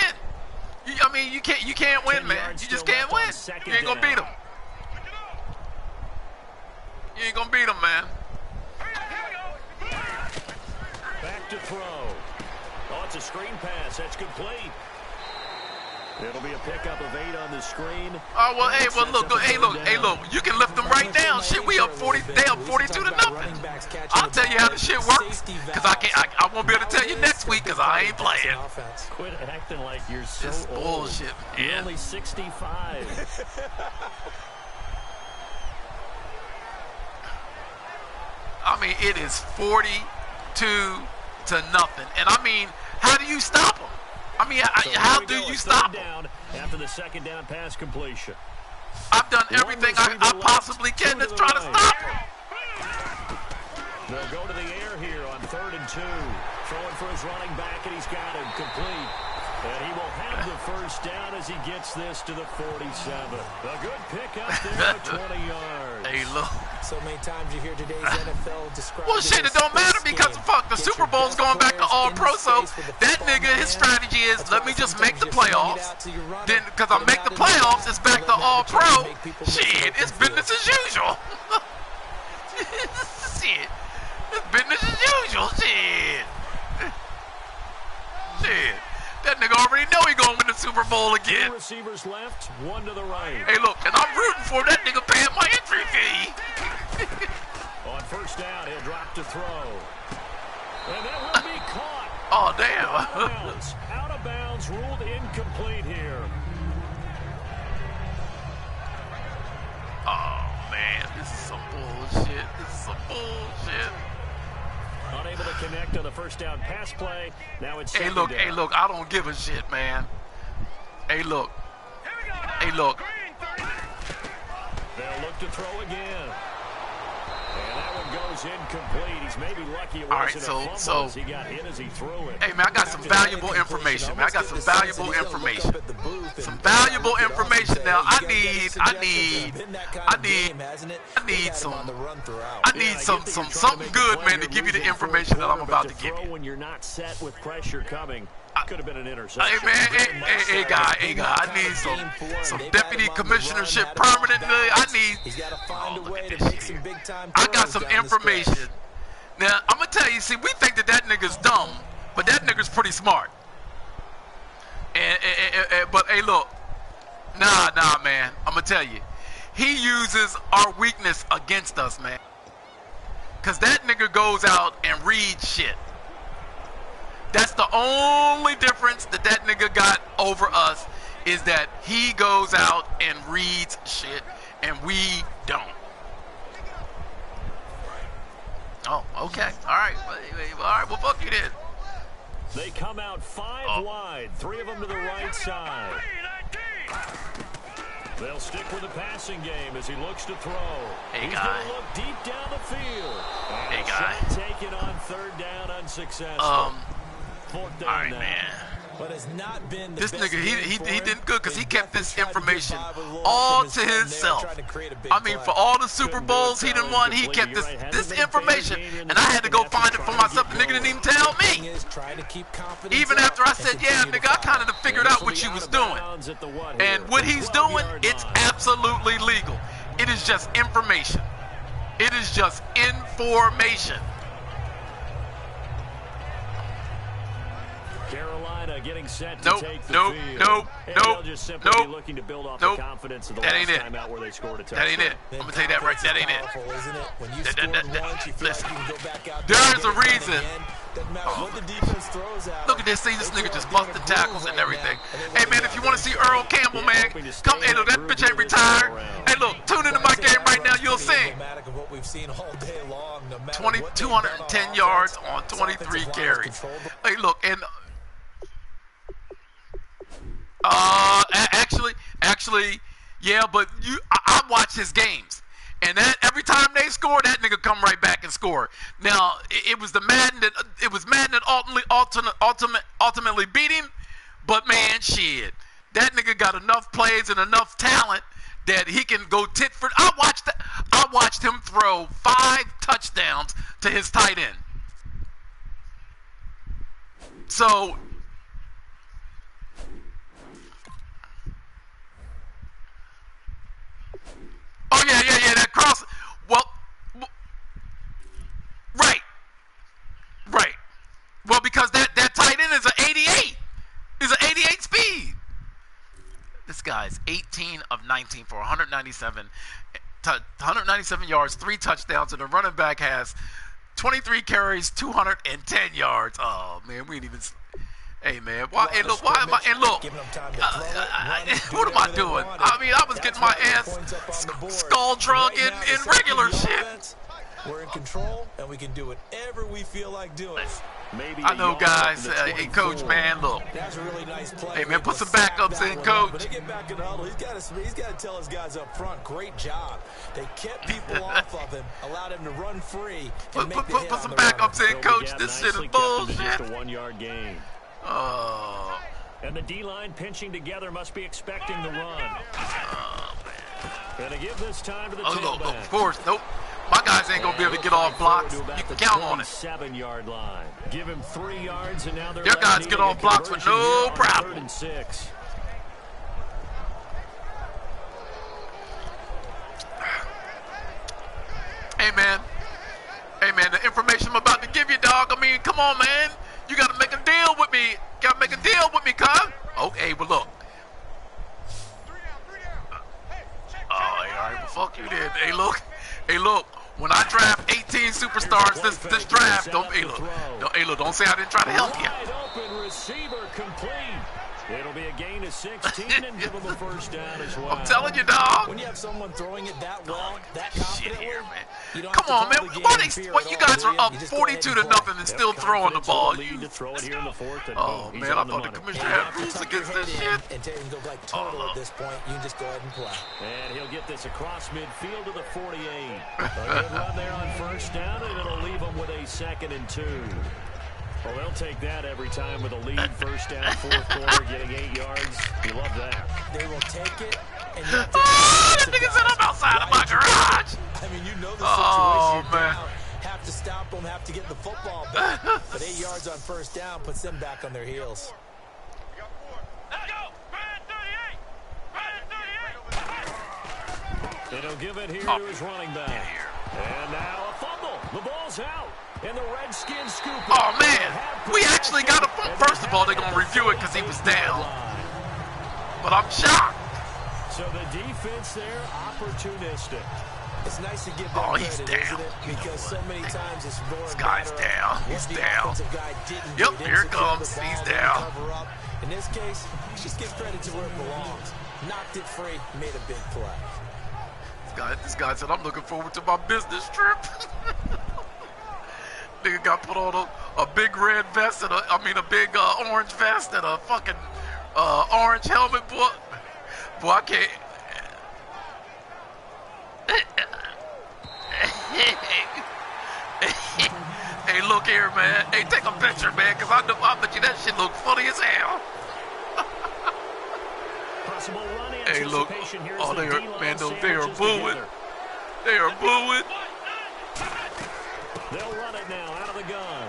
You can't win, man. You just can't win. You ain't going to beat them. You ain't going to beat them, man. Back to throw. Oh, it's a screen pass. That's complete. It'll be a pickup of 8 on the screen. Oh, well, hey, look. You can lift them right down. Shit, we up 42 to nothing. I'll tell you how the shit works. Because I won't be able to tell you next week because I ain't playing. Quit acting like you're so This old. bullshit, man. You're only 65. I mean, it is 42 to nothing. And I mean, how do you stop them? I mean, how do you stop them? Down after the 2nd down pass completion. I've done everything I possibly can to try to stop them. They'll go to the air here on 3rd and 2. Throwing for his running back, and he's got him complete. And he will have the first down as he gets this to the 47. A good pickup there at 20 yards. Hey, look. So many times you hear today's NFL described. Well, shit, it don't matter because fuck, the Super Bowl's going back to All Pro, so that nigga, his strategy is let me just make the playoffs. Then, because I make the playoffs, it's back to All Pro. Shit, it's business as usual. Shit, it's business as usual. Shit. Shit. That nigga already know he gonna win the Super Bowl again. Two receivers left, one to the right. Hey, look, and I'm rooting for that nigga paying my entry fee. On first down, he'll drop to throw. And that will be caught. Oh, damn. Out of bounds, ruled incomplete here. Oh, man, this is some bullshit. This is some bullshit. Unable to connect on the first down pass play. Now it's Hey, look, I don't give a shit, man. Hey, look. Hey, look. They'll look to throw again. And that one goes incomplete. He's maybe lucky it wasn't All right, a fumble as he got hit as he threw it. Hey, man, I got some valuable information, man. I got some valuable information. Some valuable information now. I need something good, man, to give you the information that I'm about to give you. When you're not set with pressure coming, could have been an interception. Hey, man, hey, guy, I need some deputy commissionership permanently. I look at this shit. I got some information. Now, I'm going to tell you, see, we think that nigga's dumb, but that nigga's pretty smart. But, hey, look. Nah, man. I'm going to tell you. He uses our weakness against us, man. Because that nigga goes out and reads shit. That's the only difference that nigga got over us is that he goes out and reads shit and we don't. Oh, okay. All right. Well, fuck you then. They come out five wide, three of them to the right side. They'll stick with the passing game as he looks to throw. Hey, He's guy. going to look deep down the field. Hey, And guy. shot taken on third down, unsuccessful. Fourth down All right, now. man. But has not been the This best nigga, he game for did good because him. he kept this Definitely tried to information give Bob a little all from his to friend there, himself. trying to create a big I mean, play. for all the Super Bowls he done won, he kept this information, and I had to go find it for myself. The nigga didn't even tell me. Even after I said, yeah, nigga, I kind of figured out what you was doing. And what he's doing, it's absolutely legal. It is just information. It is just information. Carolina getting set to take the field. And they'll just simply be looking to build off the confidence of the last time out where they scored a touchdown. That ain't it. I'm going to tell you that right. That ain't it. Listen, there is a reason. Look at this. See, this nigga just busted tackles and everything. Hey, man, if you want to see Earl Campbell, man, come. Hey, look, that bitch ain't retired. Hey, look, tune into my game right now. You'll see. 210 yards on 23 carries. Hey, look, and actually, yeah, but I watch his games, and that every time they score, that nigga come right back and score. Now, it was Madden that ultimately beat him, but man, shit, that nigga got enough plays and enough talent that he can go tit for. I watched him throw 5 touchdowns to his tight end. So. Oh, yeah, that cross. Well, right. Well, because that tight end is an 88. He's an 88 speed. This guy's 18 of 19 for 197 yards, 3 touchdowns, and the running back has 23 carries, 210 yards. Oh, man, we ain't even... Hey, man, why am I... And look, what am I doing? I mean, I was getting my ass skull drug in regular shit. We're in control. and we can do whatever we feel like doing. I know, guys. Hey, coach, man, look. That's a really nice play. Hey, man, put some backups in, coach. But they get back in the huddle. He's got to tell his guys up front, great job. They kept people off of him, allowed him to run free. Put some backups in, coach. This shit is bullshit. Just a 1-yard gain. Oh. And the D-line pinching together must be expecting the run. Gonna give this time to the tailback. Of course, nope. My guys ain't gonna be able to get off blocks. You can count on it. 7-yard line. Give him 3 yards, and now they're their guys get off blocks with no problem. 3rd and 6. Hey man, the information I'm about to give you, dog. I mean, come on, man. You gotta make a deal with me. Gotta make a deal with me, cuz. Okay, well look. Oh, all right, well fuck you then. Hey look. When I draft 18 superstars this draft, don't say I didn't try to help you. Wide open receiver complete. It'll be a gain of 16 and give them a first down as well. I'm telling you, dog. When you have someone throwing it that well, that confidently, you don't come on, man. What you guys are up 42-0 and still throwing the ball? You to throw it here in the 4th. And oh man, I thought the commissioner had rules against this shit. And take him go like total at this point. You just go ahead and play. And he'll get this across midfield to the 48. A good run there on first down, and it'll leave them with a 2nd and 2. Well, they'll take that every time with a lead. First down, 4th quarter, getting 8 yards. You love that. They will take it. And that nigga said I'm outside of my garage. I mean, you know the situation. Man. Have to stop them, have to get the football back. But 8 yards on first down puts them back on their heels. Let's go. And he'll give it here to his running back. And now a fumble. The ball's out. And the Redskins scoop it. Oh, man. We actually got a fumble. First of all, they're going to review it because he was down. But I'm shocked. So the defense there, opportunistic. It's nice to give them he's credit, down. isn't it? Because so many times it's more this guy's down. He's down. Yep, here it comes. He's down. In this case, just give credit to where it belongs. Knocked it free, made a big play. This guy said, I'm looking forward to my business trip. Nigga got put on a big red vest and a big orange vest and a fucking orange helmet, boy. Boy, I can't. Hey, look here, man. Hey, take a picture, man, because I bet you that shit look funny as hell. Hey, look. Oh, they are booing. They are booing. They'll run it now out of the gun.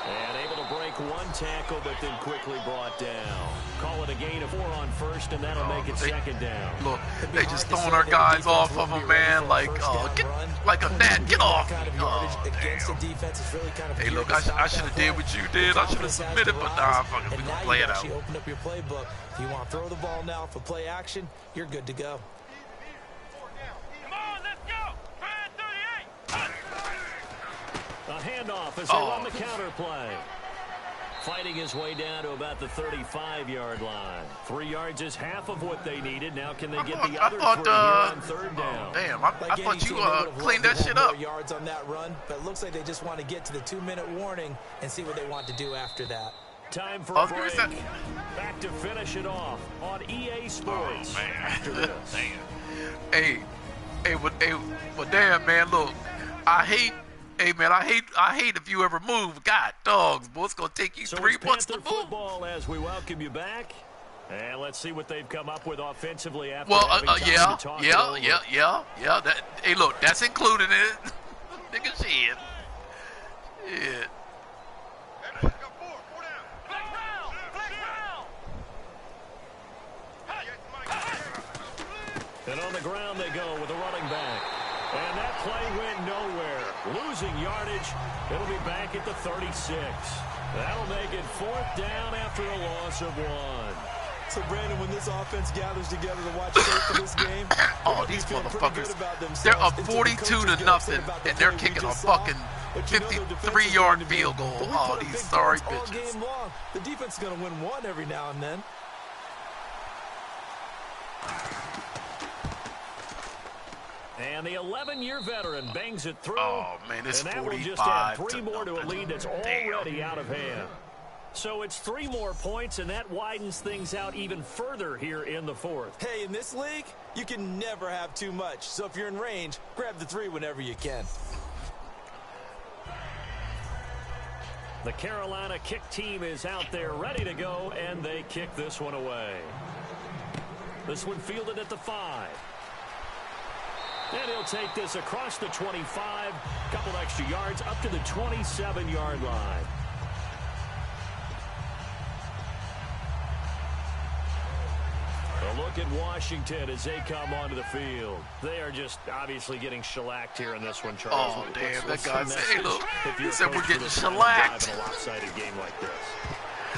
And able to break one tackle, but then quickly brought down. Call it a gain of 4 on first, and that'll make it 2nd down. Look, they just throwing our guys off of them, man, like a gnat. Get off. Oh, hey, look, I should have did what you did. I should have submitted, but nah, fuck it. We gonna play it out. Open up your playbook. If you want to throw the ball now for play action, you're good to go. A handoff as they run the counter play. Fighting his way down to about the 35-yard line. 3 yards is half of what they needed. Now can they get the other 3 here on 3rd down? Damn, I thought you cleaned that shit up. Yards on that run, but it looks like they just want to get to the 2-minute warning and see what they want to do after that. Time for a break. Back to finish it off on EA Sports after this. Hey, well, damn, man, look, Hey man, I hate if you ever move. God, dogs, boy, it's gonna take you 3 months to move. Football as we welcome you back, and let's see what they've come up with offensively after. Yeah. Hey, look, that's included in it. Nigga, shit. Yeah. And on the ground they go with a running back. And that play went nowhere. Losing yardage. It'll be back at the 36. That'll make it 4th down after a loss of 1. So, Brandon, when this offense gathers together to watch tape for this game, these motherfuckers, they're up 42-0, and they're kicking a fucking 53-yard field goal. Oh, these sorry bitches. Game long. The defense is going to win one every now and then. And And the 11-year veteran bangs it through. Oh, man, it's 45. And that will just add 3 more to a lead that's already out of hand. So it's 3 more points, and that widens things out even further here in the fourth. Hey, in this league, you can never have too much. So if you're in range, grab the 3 whenever you can. The Carolina kick team is out there ready to go, and they kick this one away. This one fielded at the 5. And he'll take this across the 25, couple extra yards up to the 27-yard line. A look at Washington as they come onto the field. They are just obviously getting shellacked here in this one, Charles. Oh, damn, that guy said, hey, look, he said we're getting shellacked. In a lopsided game like this.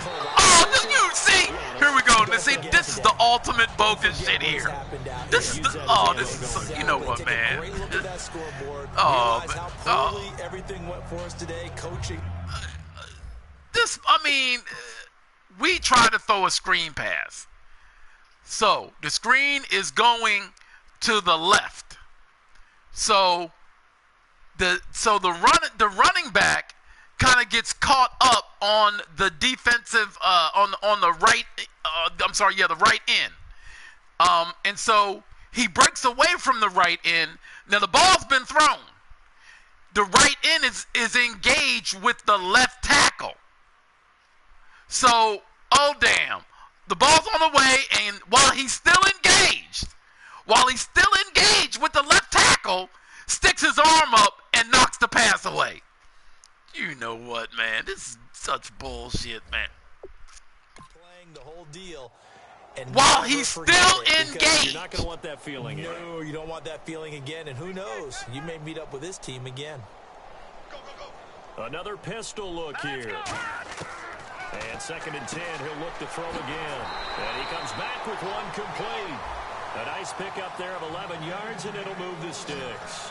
Oh, you see, here we go. See, this is the ultimate bogus shit here. This is the, this is, you know what, man. Everything went for us today, coaching. This, I mean, we tried to throw a screen pass. So the screen is going to the left. So the running back kind of gets caught up on the defensive on the right. The right end. And so he breaks away from the right end. Now the ball's been thrown. The right end is engaged with the left tackle. So, oh damn. The ball's on the way, and while he's still engaged with the left tackle, sticks his arm up and knocks the pass away. You know what, man? This is such bullshit, man. Playing the whole deal. And while he's still engaged. You're not going to want that feeling again. No, you don't want that feeling again, and who knows? You may meet up with this team again. Another pistol look here. And 2nd and 10, he'll look to throw again. And he comes back with one complete. A nice pickup there of 11 yards, and it'll move the sticks.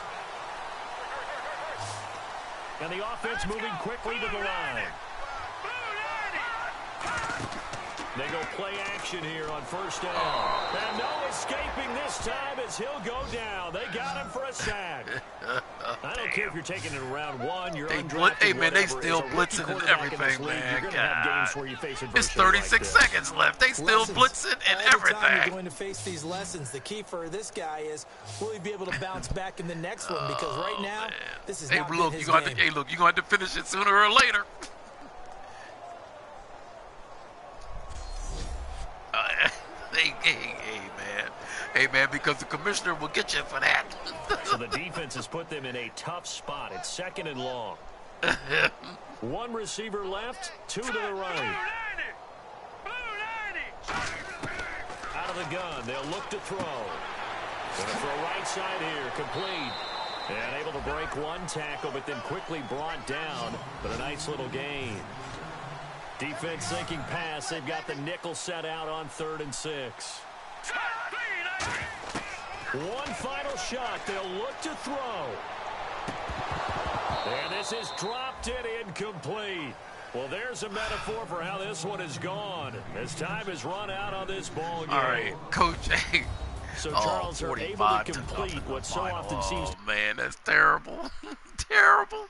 And the offense moving quickly to the line. They go play action here on 1st down. And no escaping this time as he'll go down. They got him for a sack. I don't care if you're taking it in round 1. You're undrafted, hey, man, they still blitzing and everything, man. God. It's 36 seconds left. They still blitzing and everything. All the time you're going to face these lessons. The key for this guy is, will he be able to bounce back in the next one? Because right now, this is not his game. You're going to have to finish it sooner or later. Hey, man, because the commissioner will get you for that. So the defense has put them in a tough spot. It's 2nd and long. 1 receiver left, 2 to the right. Out of the gun, they'll look to throw. Going to throw right side here, complete. And able to break 1 tackle, but then quickly brought down. But a nice little gain. Defense sinking pass. They've got the nickel set out on 3rd and 6. 1 final shot. They'll look to throw. And this is dropped in incomplete. Well, there's a metaphor for how this one is gone. As time has run out on this ball game. All right, Coach. Hey. So Charles are able to complete what so often seems. Oh, man, that's terrible. Terrible.